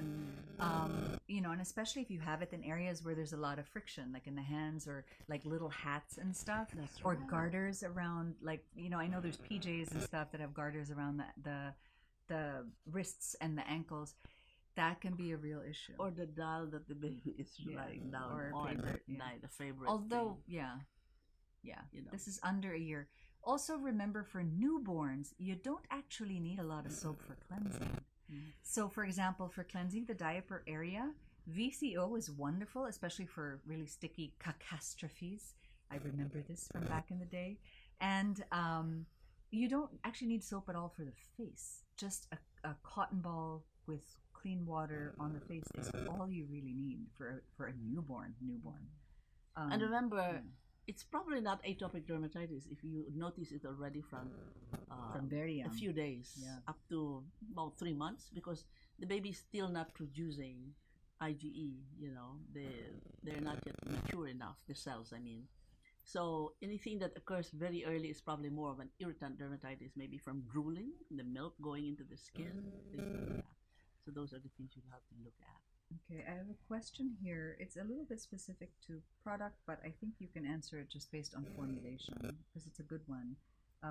Speaker 1: And especially if you have it in areas where there's a lot of friction, like in the hands or like little hats and stuff,
Speaker 3: That's
Speaker 1: or
Speaker 3: right.
Speaker 1: garters around, like, I know there's PJs and stuff that have garters around the wrists and the ankles. That can be a real issue.
Speaker 3: Or the doll that the baby is lying down
Speaker 1: or
Speaker 3: on,
Speaker 1: favorite, yeah.
Speaker 3: the favorite
Speaker 1: Although,
Speaker 3: thing.
Speaker 1: yeah,
Speaker 3: You know.
Speaker 1: this is under a year. Also, remember, for newborns, you don't actually need a lot of soap for cleansing. So, for example, for cleansing the diaper area, VCO is wonderful, especially for really sticky catastrophes. I remember this from back in the day. And you don't actually need soap at all for the face. Just a cotton ball with clean water on the face is all you really need for a newborn.
Speaker 3: And remember, it's probably not atopic dermatitis if you notice it already from
Speaker 1: very
Speaker 3: a
Speaker 1: young.
Speaker 3: few days up to about 3 months, because the baby is still not producing IgE. They're not yet mature enough, the cells, I mean. So anything that occurs very early is probably more of an irritant dermatitis, maybe from drooling, the milk going into the skin, things like that. So those are the things you have to look at.
Speaker 1: Okay, I have a question here. It's a little bit specific to product, but I think you can answer it just based on formulation, because it's a good one.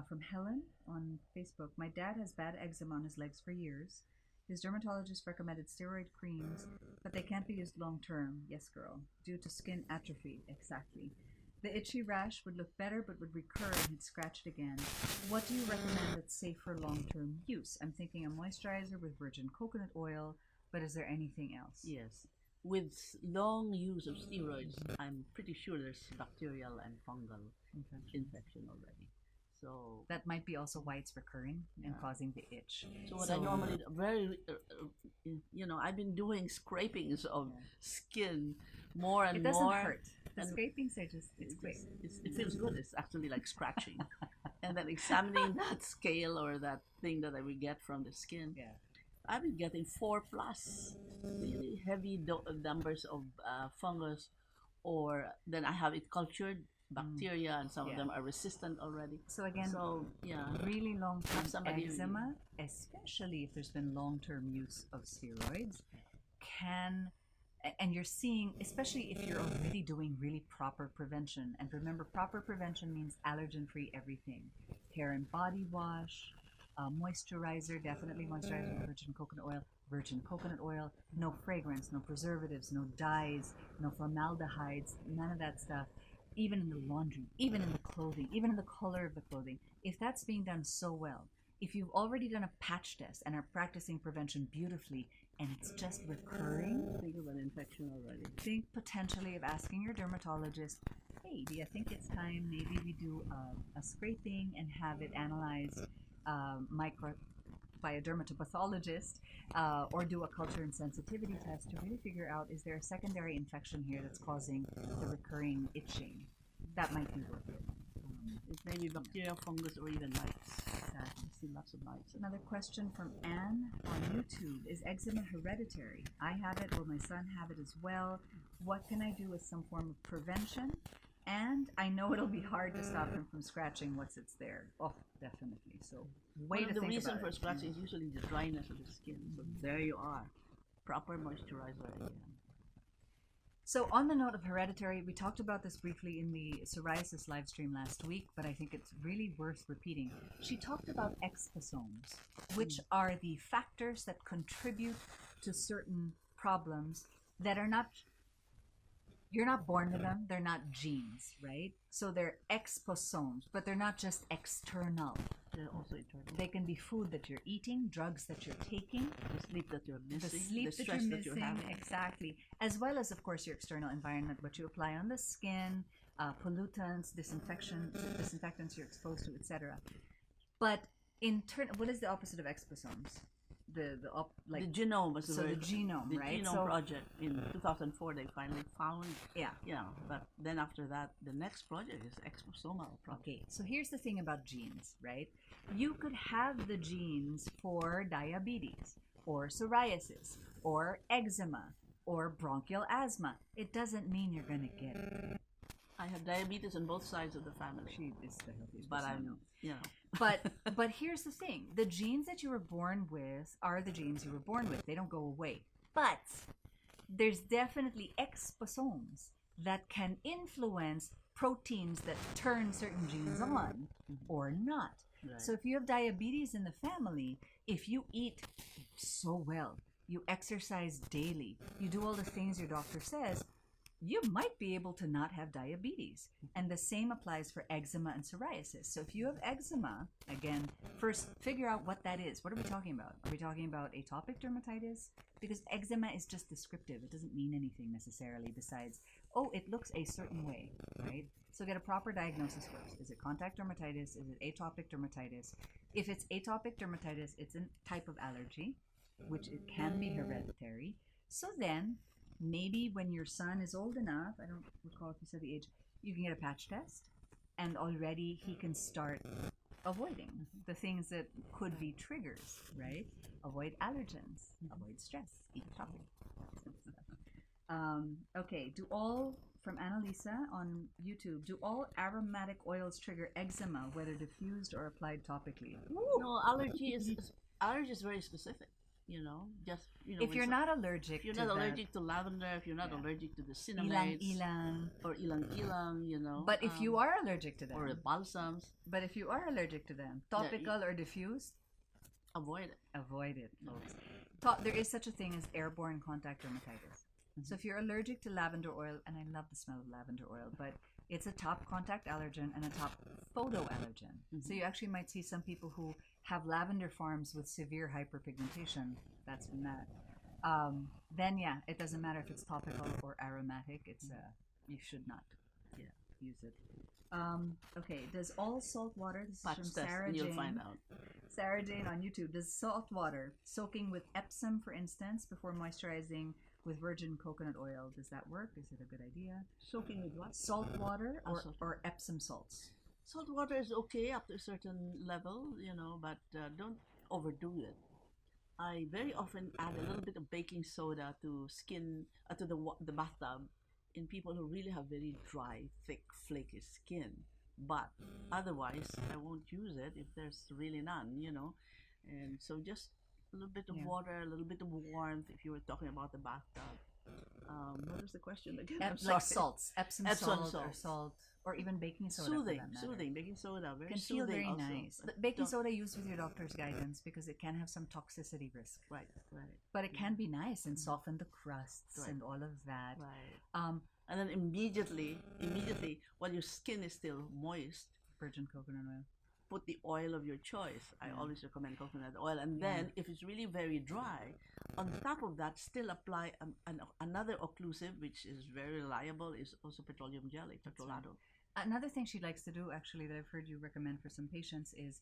Speaker 1: From Helen on Facebook. My dad has bad eczema on his legs for years. His dermatologist recommended steroid creams, but they can't be used long term. Yes, girl. Due to skin atrophy. Exactly. The itchy rash would look better but would recur and he'd scratch it again. What do you recommend that's safe for long-term use? I'm thinking a moisturizer with virgin coconut oil, but is there anything else?
Speaker 3: Yes. With long use of steroids, I'm pretty sure there's bacterial and fungal infection already. So
Speaker 1: that might be also why it's recurring and causing the itch.
Speaker 3: So what I normally I've been doing scrapings of skin more and
Speaker 1: it doesn't
Speaker 3: more.
Speaker 1: hurt. The scrapings are just, it's quick.
Speaker 3: It feels good. It's actually like scratching. And then examining that scale or that thing that I will get from the skin.
Speaker 1: Yeah.
Speaker 3: I've been getting 4+ really heavy numbers of fungus, or then I have it cultured bacteria, and some of them are resistant already.
Speaker 1: So again, really long-term eczema, especially if there's been long-term use of steroids, and you're seeing, especially if you're already doing really proper prevention. And remember, proper prevention means allergen-free everything. Hair and body wash, moisturizer, definitely moisturizer with virgin coconut oil, virgin coconut oil, no fragrance, no preservatives, no dyes, no formaldehydes, none of that stuff. Even in the laundry, even in the clothing, even in the color of the clothing, if that's being done so well, if you've already done a patch test and are practicing prevention beautifully and it's just recurring,
Speaker 3: Think of an infection already.
Speaker 1: think potentially of asking your dermatologist, hey, do you think it's time maybe we do a scraping and have it analyzed micro by a dermatopathologist, or do a culture and sensitivity test to really figure out, is there a secondary infection here that's causing the recurring itching? That might be worth it.
Speaker 3: It may be bacteria, fungus, or even mites.
Speaker 1: Exactly.
Speaker 3: I see lots of mites.
Speaker 1: Another question from Anne on YouTube. Is eczema hereditary? I have it, or my son have it as well. What can I do as some form of prevention? And I know it'll be hard to stop him from scratching once it's there. Oh, definitely. So, way
Speaker 3: One
Speaker 1: to
Speaker 3: of the
Speaker 1: think
Speaker 3: reason
Speaker 1: about
Speaker 3: for
Speaker 1: it.
Speaker 3: scratching is usually the dryness of the skin. So there you are. Proper moisturizer again.
Speaker 1: So, on the note of hereditary, we talked about this briefly in the psoriasis live stream last week, but I think it's really worth repeating. She talked about exposomes, which are the factors that contribute to certain problems that are not, you're not born with them, they're not genes, right? So they're exposomes, but they're not just external.
Speaker 3: They're also internal.
Speaker 1: They can be food that you're eating, drugs that you're taking,
Speaker 3: The sleep that you're missing,
Speaker 1: the sleep that
Speaker 3: stress
Speaker 1: you're
Speaker 3: that you're
Speaker 1: missing,
Speaker 3: having.
Speaker 1: exactly, as well as, of course, your external environment, what you apply on the skin, pollutants, disinfectants you're exposed to, etc. But in turn, what is the opposite of exposomes?
Speaker 3: The genome was
Speaker 1: so the genome,
Speaker 3: the
Speaker 1: right?
Speaker 3: genome
Speaker 1: So
Speaker 3: project in 2004 they finally found.
Speaker 1: yeah.
Speaker 3: But then after that, the next project is exposomal project.
Speaker 1: Okay, so here's the thing about genes, right? You could have the genes for diabetes, or psoriasis, or eczema, or bronchial asthma. It doesn't mean you're going to get it.
Speaker 3: I have diabetes on both sides of the family.
Speaker 1: She is the healthiest
Speaker 3: But
Speaker 1: person I
Speaker 3: I'm,
Speaker 1: know.
Speaker 3: you know,
Speaker 1: But here's the thing: the genes that you were born with are the genes you were born with. They don't go away. But there's definitely exposomes that can influence proteins that turn certain genes on or not.
Speaker 3: Right.
Speaker 1: So if you have diabetes in the family, if you eat so well, you exercise daily, you do all the things your doctor says, you might be able to not have diabetes. And the same applies for eczema and psoriasis. So if you have eczema, again, first figure out what that is. What are we talking about? Are we talking about atopic dermatitis? Because eczema is just descriptive. It doesn't mean anything necessarily besides, oh, it looks a certain way, right? So get a proper diagnosis first. Is it contact dermatitis? Is it atopic dermatitis? If it's atopic dermatitis, it's a type of allergy, which it can be hereditary. So then maybe when your son is old enough, I don't recall if you said the age, you can get a patch test, and already he can start avoiding the things that could be triggers, right? Avoid allergens, avoid stress, eat chocolate. Okay, from Annalisa on YouTube, do all aromatic oils trigger eczema, whether diffused or applied topically?
Speaker 3: no, allergy is very specific.
Speaker 1: If you're not allergic
Speaker 3: if you're
Speaker 1: to
Speaker 3: not
Speaker 1: that,
Speaker 3: allergic to lavender, if you're not
Speaker 1: Yeah.
Speaker 3: allergic to the
Speaker 1: ilang
Speaker 3: cinnamons
Speaker 1: ilang.
Speaker 3: or ilang,
Speaker 1: But if you are allergic to them,
Speaker 3: or the balsams,
Speaker 1: but if you are allergic to them, topical or diffused,
Speaker 3: avoid it.
Speaker 1: avoid it, folks. There is such a thing as airborne contact dermatitis. So if you're allergic to lavender oil, and I love the smell of lavender oil, but it's a top contact allergen and a top photoallergen. So you actually might see some people who have lavender farms with severe hyperpigmentation. That's from that. Then yeah, it doesn't matter if it's topical or aromatic. You should not use it. Okay, does all salt water, this is
Speaker 3: Patch
Speaker 1: from
Speaker 3: test
Speaker 1: Sarah
Speaker 3: and you'll
Speaker 1: Jane.
Speaker 3: find out.
Speaker 1: Sarah Jane on YouTube, does salt water, soaking with Epsom, for instance, before moisturizing with virgin coconut oil, does that work? Is it a good idea?
Speaker 3: Soaking with what?
Speaker 1: Salt water
Speaker 3: Salt
Speaker 1: or Epsom salts?
Speaker 3: Salt water is okay up to a certain level, but don't overdo it. I very often add a little bit of baking soda to the bathtub in people who really have very dry, thick, flaky skin. But otherwise, I won't use it if there's really none. And so just a little bit of
Speaker 1: Yeah.
Speaker 3: water, a little bit of warmth if you were talking about the bathtub. What was the question again? I'm sorry.
Speaker 1: Like salts, Epsom
Speaker 3: Epsom
Speaker 1: salt or
Speaker 3: salts.
Speaker 1: salt, or even baking soda. for
Speaker 3: Soothing,
Speaker 1: that matter.
Speaker 3: soothing. Baking soda, very
Speaker 1: Can feel
Speaker 3: soothing
Speaker 1: very
Speaker 3: also.
Speaker 1: nice.
Speaker 3: But
Speaker 1: Baking
Speaker 3: don't-
Speaker 1: soda used with your doctor's guidance because it can have some toxicity risk.
Speaker 3: Right, right,
Speaker 1: But it can be nice and soften the crusts
Speaker 3: Right.
Speaker 1: and all of that.
Speaker 3: right. And then immediately, while your skin is still moist,
Speaker 1: Virgin coconut oil.
Speaker 3: put the oil of your choice. I
Speaker 1: Yeah.
Speaker 3: always recommend coconut oil. And
Speaker 1: Yeah.
Speaker 3: then, if it's really very dry, on top of that, still apply another occlusive, which is very reliable, is also petroleum jelly, petrolato.
Speaker 1: Another thing she likes to do, actually, that I've heard you recommend for some patients is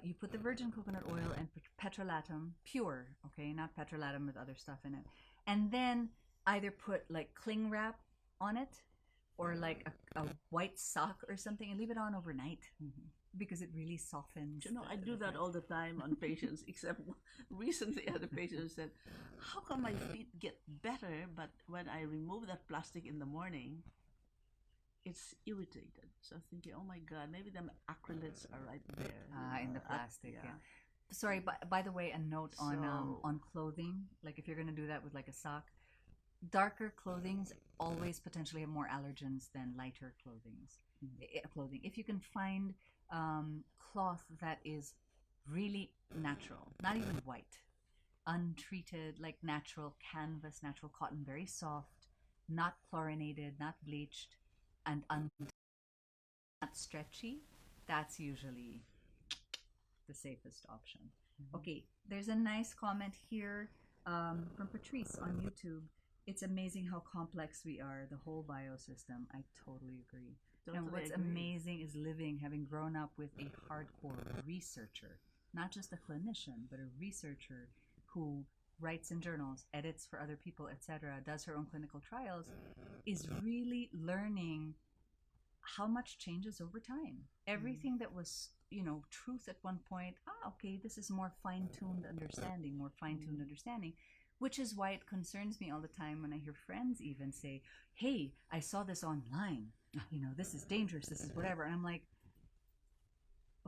Speaker 1: you put the virgin coconut oil and petrolatum, pure, okay, not petrolatum with other stuff in it, and then either put like cling wrap on it or like a white sock or something and leave it on overnight because it really softens.
Speaker 3: You know, I do that all the time on patients, except recently I had a patient who said, how come my feet get better, but when I remove that plastic in the morning, it's irritated. So I'm thinking, oh my God, maybe them acrylates are right there.
Speaker 1: In the plastic, yeah. Sorry, by the way, a note on clothing. Like if you're gonna do that with like a sock, darker clothings always potentially have more allergens than lighter clothing. If you can find cloth that is really natural, not even white, untreated, like natural canvas, natural cotton, very soft, not chlorinated, not bleached, and not stretchy, that's usually the safest option. Okay, there's a nice comment here from Patrice on YouTube. It's amazing how complex we are, the whole biosystem. I totally agree. And what's amazing is having grown up with a hardcore researcher, not just a clinician, but a researcher who writes in journals, edits for other people, etc., does her own clinical trials, is really learning how much changes over time. Everything that was, truth at one point, okay, this is more fine-tuned understanding, which is why it concerns me all the time when I hear friends even say, hey, I saw this online, this is dangerous, this is whatever. And I'm like,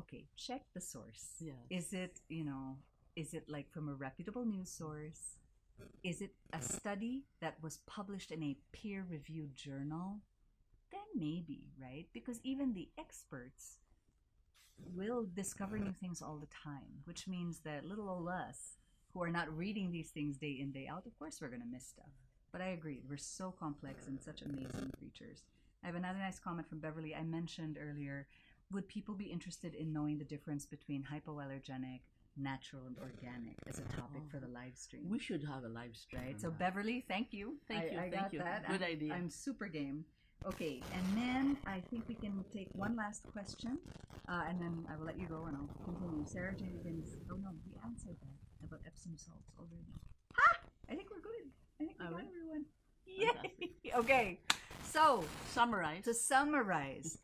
Speaker 1: okay, check the source.
Speaker 3: Yeah.
Speaker 1: Is it like from a reputable news source? Is it a study that was published in a peer-reviewed journal? Then maybe, right? Because even the experts will discover new things all the time, which means that little old us who are not reading these things day in, day out, of course we're going to miss stuff. But I agree, we're so complex and such amazing creatures. I have another nice comment from Beverly. I mentioned earlier, would people be interested in knowing the difference between hypoallergenic, natural, and organic as a topic for the live stream?
Speaker 3: We should have a live stream.
Speaker 1: Right, so Beverly, thank you. I got that.
Speaker 3: Good idea.
Speaker 1: I'm super game. Okay, and then I think we can take one last question, and then I will let you go and I'll continue. Sarah J. Higgins. Oh no, we answered that about Epsom salts already. Ha! I think we're good. I think we got everyone. Yay! Okay, so
Speaker 3: Summarize.
Speaker 1: to summarize,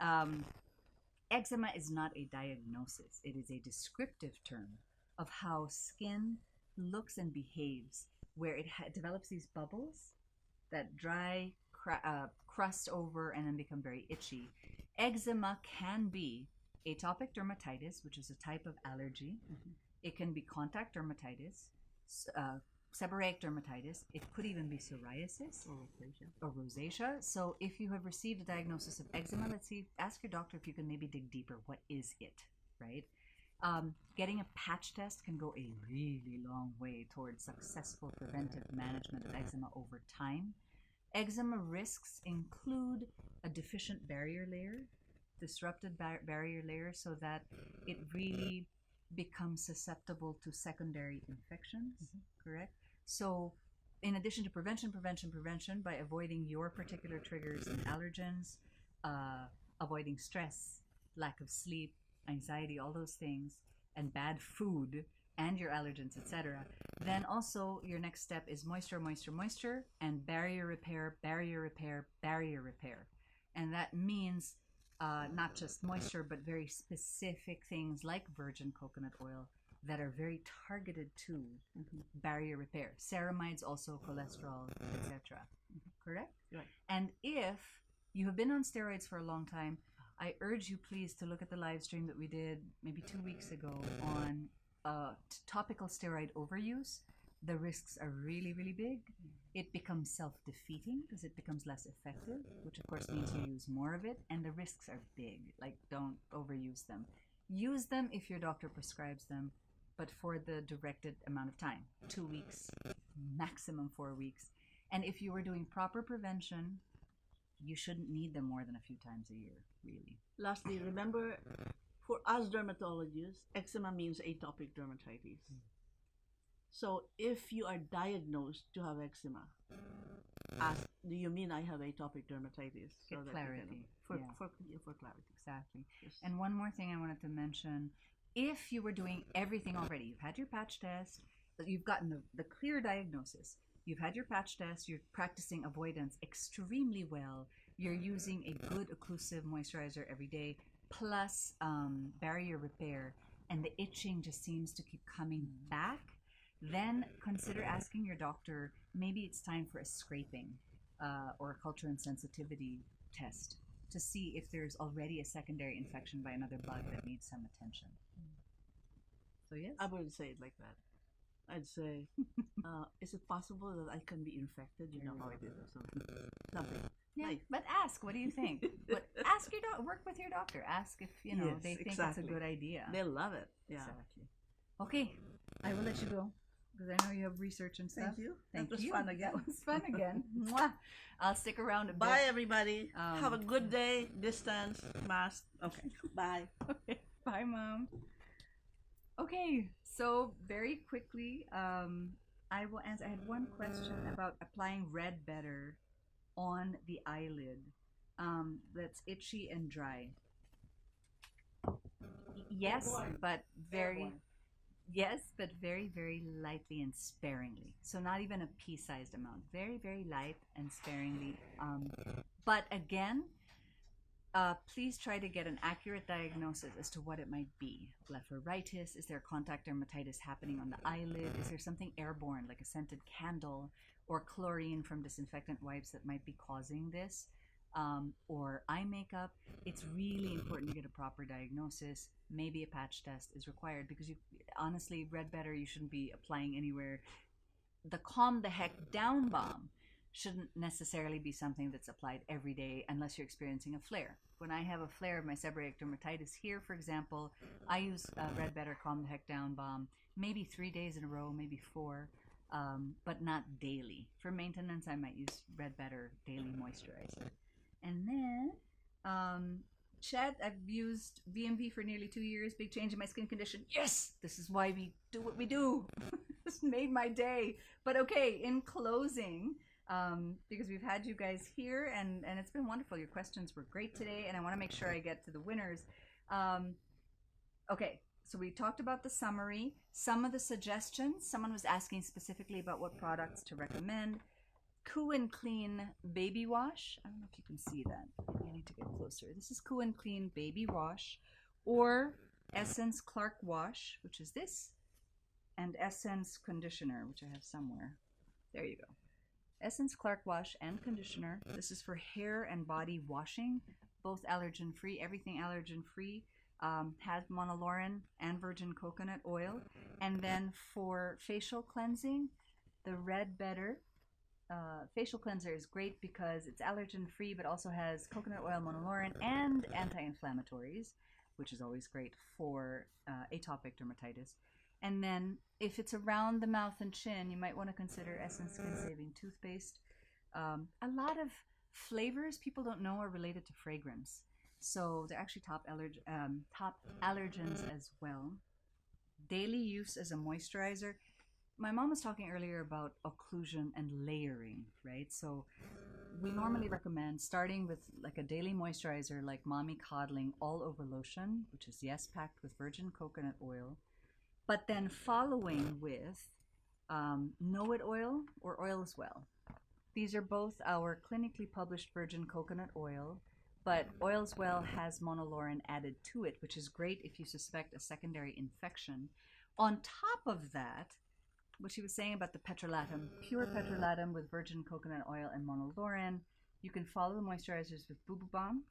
Speaker 1: eczema is not a diagnosis. It is a descriptive term of how skin looks and behaves, where it develops these bubbles that dry, crust over, and then become very itchy. Eczema can be atopic dermatitis, which is a type of allergy. It can be contact dermatitis, seborrheic dermatitis. It could even be psoriasis or rosacea. So if you have received a diagnosis of eczema, ask your doctor if you can maybe dig deeper. What is it, right? Getting a patch test can go a really long way towards successful preventive management of eczema over time. Eczema risks include a deficient barrier layer, disrupted barrier layer, so that it really becomes susceptible to secondary infections, correct? So in addition to prevention by avoiding your particular triggers and allergens, avoiding stress, lack of sleep, anxiety, all those things, and bad food, and your allergens, etc. Then also your next step is moisture, and barrier repair. And that means not just moisture, but very specific things like virgin coconut oil that are very targeted to barrier repair. Ceramides, also cholesterol, etc. Correct?
Speaker 3: Right.
Speaker 1: And if you have been on steroids for a long time, I urge you please to look at the live stream that we did maybe 2 weeks ago on topical steroid overuse, the risks are really, really big. It becomes self-defeating because it becomes less effective, which of course means you use more of it, and the risks are big. Like, don't overuse them. Use them if your doctor prescribes them, but for the directed amount of time, 2 weeks, maximum 4 weeks. And if you are doing proper prevention, you shouldn't need them more than a few times a year, really.
Speaker 3: Lastly, remember, for us dermatologists, eczema means atopic dermatitis. So if you are diagnosed to have eczema, ask, do you mean I have atopic dermatitis? So
Speaker 1: Get
Speaker 3: that
Speaker 1: clarity.
Speaker 3: For clarity.
Speaker 1: Exactly.
Speaker 3: Yes.
Speaker 1: And one more thing I wanted to mention, if you were doing everything already, you've had your patch test, you've gotten the clear diagnosis, you've had your patch test, you're practicing avoidance extremely well, you're using a good occlusive moisturizer every day, plus barrier repair, and the itching just seems to keep coming back, then consider asking your doctor, maybe it's time for a scraping or a culture and sensitivity test to see if there's already a secondary infection by another bug that needs some attention. So yes,
Speaker 3: I wouldn't say it like that. I'd say, is it possible that I can be infected? You know how it is or something.
Speaker 1: yeah,
Speaker 3: Like,
Speaker 1: but ask, what do you think? But ask your doctor, work with your doctor. Ask if
Speaker 3: Yes,
Speaker 1: they think
Speaker 3: exactly.
Speaker 1: it's a good idea.
Speaker 3: they love it. Yeah.
Speaker 1: Exactly. Okay, I will let you go because I know you have research and stuff.
Speaker 3: Thank you.
Speaker 1: Thank
Speaker 3: That was
Speaker 1: you.
Speaker 3: fun again.
Speaker 1: That was fun again. Mwah. I'll stick around a bit.
Speaker 3: Bye, everybody.
Speaker 1: Um,
Speaker 3: Have a good day. Distance, mask. Okay. Bye.
Speaker 1: Bye, Mom. Okay, so very quickly, I will answer. I had one question about applying red better on the eyelid that's itchy and dry. Yes, but very. Yes, but very, very lightly and sparingly. So not even a pea-sized amount. Very, very light and sparingly. But again, please try to get an accurate diagnosis as to what it might be. Blepharitis, is there contact dermatitis happening on the eyelid? Is there something airborne like a scented candle or chlorine from disinfectant wipes that might be causing this? Or eye makeup? It's really important to get a proper diagnosis. Maybe a patch test is required because you honestly, red better you shouldn't be applying anywhere. The calm the heck down balm shouldn't necessarily be something that's applied every day unless you're experiencing a flare. When I have a flare of my seborrheic dermatitis here, for example, I use red better calm the heck down balm maybe 3 days in a row, maybe 4, but not daily. For maintenance, I might use red better daily moisturizer. And then Chad, I've used VMV for nearly 2 years. Big change in my skin condition. Yes, this is why we do what we do. This made my day. But okay, in closing, because we've had you guys here and it's been wonderful. Your questions were great today, and I want to make sure I get to the winners. Okay, so we talked about the summary. Some of the suggestions, someone was asking specifically about what products to recommend. Coo and Clean Baby Wash. I don't know if you can see that. Maybe I need to get closer. This is Coo and Clean Baby Wash, or Essence Clark Wash, which is this, and Essence Conditioner, which I have somewhere. There you go. Essence Clark Wash and Conditioner. This is for hair and body washing, both allergen free. Everything allergen free. Has monolaurin and virgin coconut oil. And then for facial cleansing, the Red Better facial cleanser is great because it's allergen free but also has coconut oil, monolaurin, and anti-inflammatories, which is always great for atopic dermatitis. And then if it's around the mouth and chin, you might want to consider Essence Skin Saving Toothpaste. A lot of flavors people don't know are related to fragrance, so they're actually top allergens as well. Daily use as a moisturizer. My mom was talking earlier about occlusion and layering, right? So we normally recommend starting with like a daily moisturizer like Mommy Coddling All Over Lotion, which is, yes, packed with virgin coconut oil, but then following with Know It Oil or Oil as Well. These are both our clinically published virgin coconut oil, but Oil as Well has monolaurin added to it, which is great if you suspect a secondary infection. On top of that, what she was saying about the petrolatum, pure petrolatum with virgin coconut oil and monolaurin. You can follow the moisturizers with Boo Boo Balm.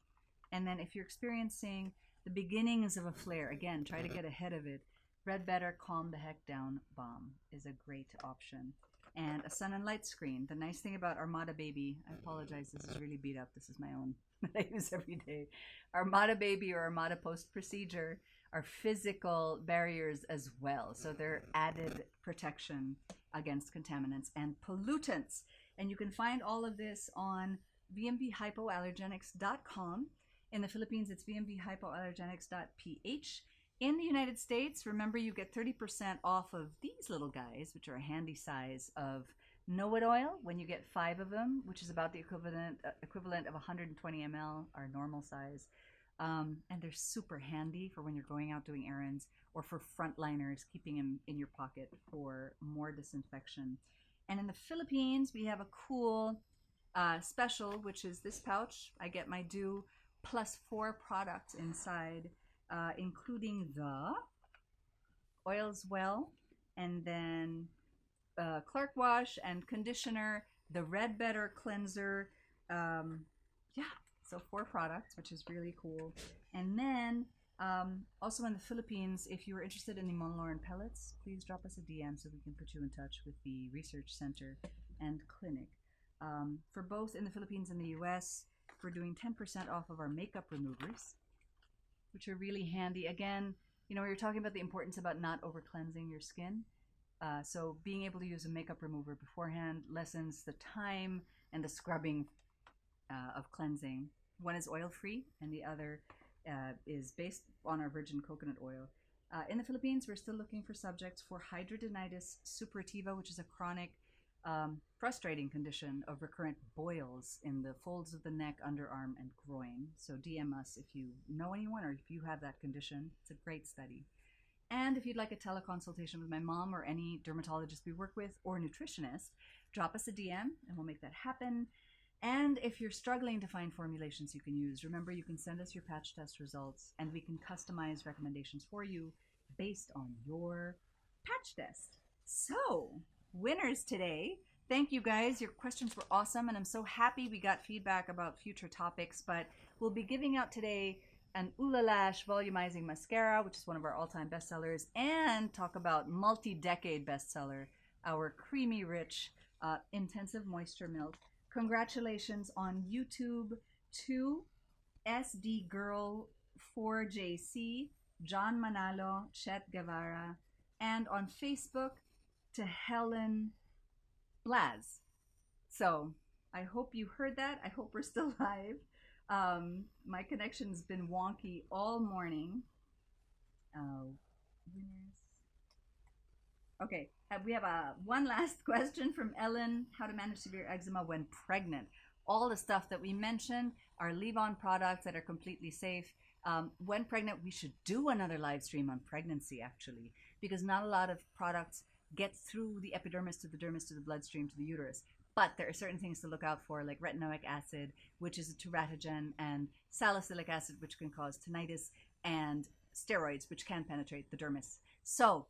Speaker 1: And then if you're experiencing the beginnings of a flare, again, try to get ahead of it. Red Better Calm the Heck Down Balm is a great option. And a sun and light screen. The nice thing about Armada Baby, I apologize, this is really beat up. This is my own that I use every day. Armada Baby or Armada Post Procedure are physical barriers as well. So they're added protection against contaminants and pollutants. And you can find all of this on vmbhypoallergenics.com. In the Philippines, it's vmbhypoallergenics.ph. In the United States, remember you get 30% off of these little guys, which are a handy size of Know-It Oil when you get 5 of them, which is about the equivalent of 120 ml, our normal size. And they're super handy for when you're going out doing errands or for frontliners, keeping them in your pocket for more disinfection. And in the Philippines, we have a cool special, which is this pouch. I get my due plus 4 products inside, including the Oils Well, and then Clark Wash and conditioner, the Red Better cleanser. Yeah, so 4 products, which is really cool. And then also in the Philippines, if you are interested in the Monlaurin pellets, please drop us a DM so we can put you in touch with the research center and clinic. For both in the Philippines and the US, we're doing 10% off of our makeup removers, which are really handy. Again, you know, we were talking about the importance about not over cleansing your skin. So being able to use a makeup remover beforehand lessens the time and the scrubbing of cleansing. One is oil-free and the other is based on our virgin coconut oil. In the Philippines, we're still looking for subjects for hidradenitis suppurativa, which is a chronic frustrating condition of recurrent boils in the folds of the neck, underarm, and groin. So DM us if you know anyone or if you have that condition. It's a great study. And if you'd like a teleconsultation with my mom or any dermatologist we work with or nutritionist, drop us a DM and we'll make that happen. And if you're struggling to find formulations you can use, remember you can send us your patch test results and we can customize recommendations for you based on your patch test. So, winners today. Thank you guys. Your questions were awesome and I'm so happy we got feedback about future topics, but we'll be giving out today an Ulalash Volumizing Mascara, which is one of our all-time bestsellers, and talk about multi-decade bestseller, our creamy rich intensive moisture milk. Congratulations on YouTube to SD Girl 4JC, John Manalo, Chet Guevara, and on Facebook to Helen Blaz. So I hope you heard that. I hope we're still live. My connection's been wonky all morning. Okay, we have one last question from Ellen. How to manage severe eczema when pregnant. All the stuff that we mentioned are leave-on products that are completely safe. When pregnant, we should do another live stream on pregnancy, actually, because not a lot of products get through the epidermis to the dermis to the bloodstream to the uterus. But there are certain things to look out for, like retinoic acid, which is a teratogen, and salicylic acid, which can cause tinnitus, and steroids, which can penetrate the dermis. So,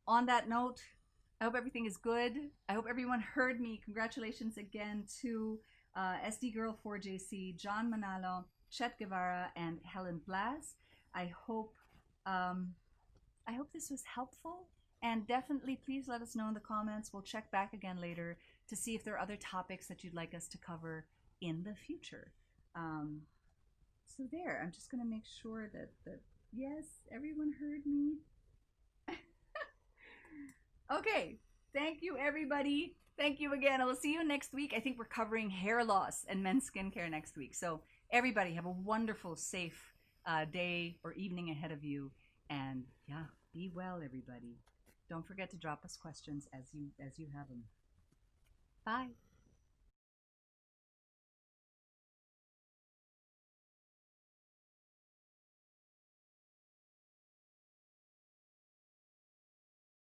Speaker 1: on that note, I hope everything is good. I hope everyone heard me. Congratulations again to SD Girl 4JC, John Manalo, Chet Guevara, and Helen Blas. I hope this was helpful. And definitely, please let us know in the comments. We'll check back again later to see if there are other topics that you'd like us to cover in the future. So there, I'm just going to make sure that yes, everyone heard me. Okay, thank you, everybody. Thank you again. I will see you next week. I think we're covering hair loss and men's skincare next week. So everybody have a wonderful, safe day or evening ahead of you. And yeah, be well, everybody. Don't forget to drop us questions as you have them. Bye.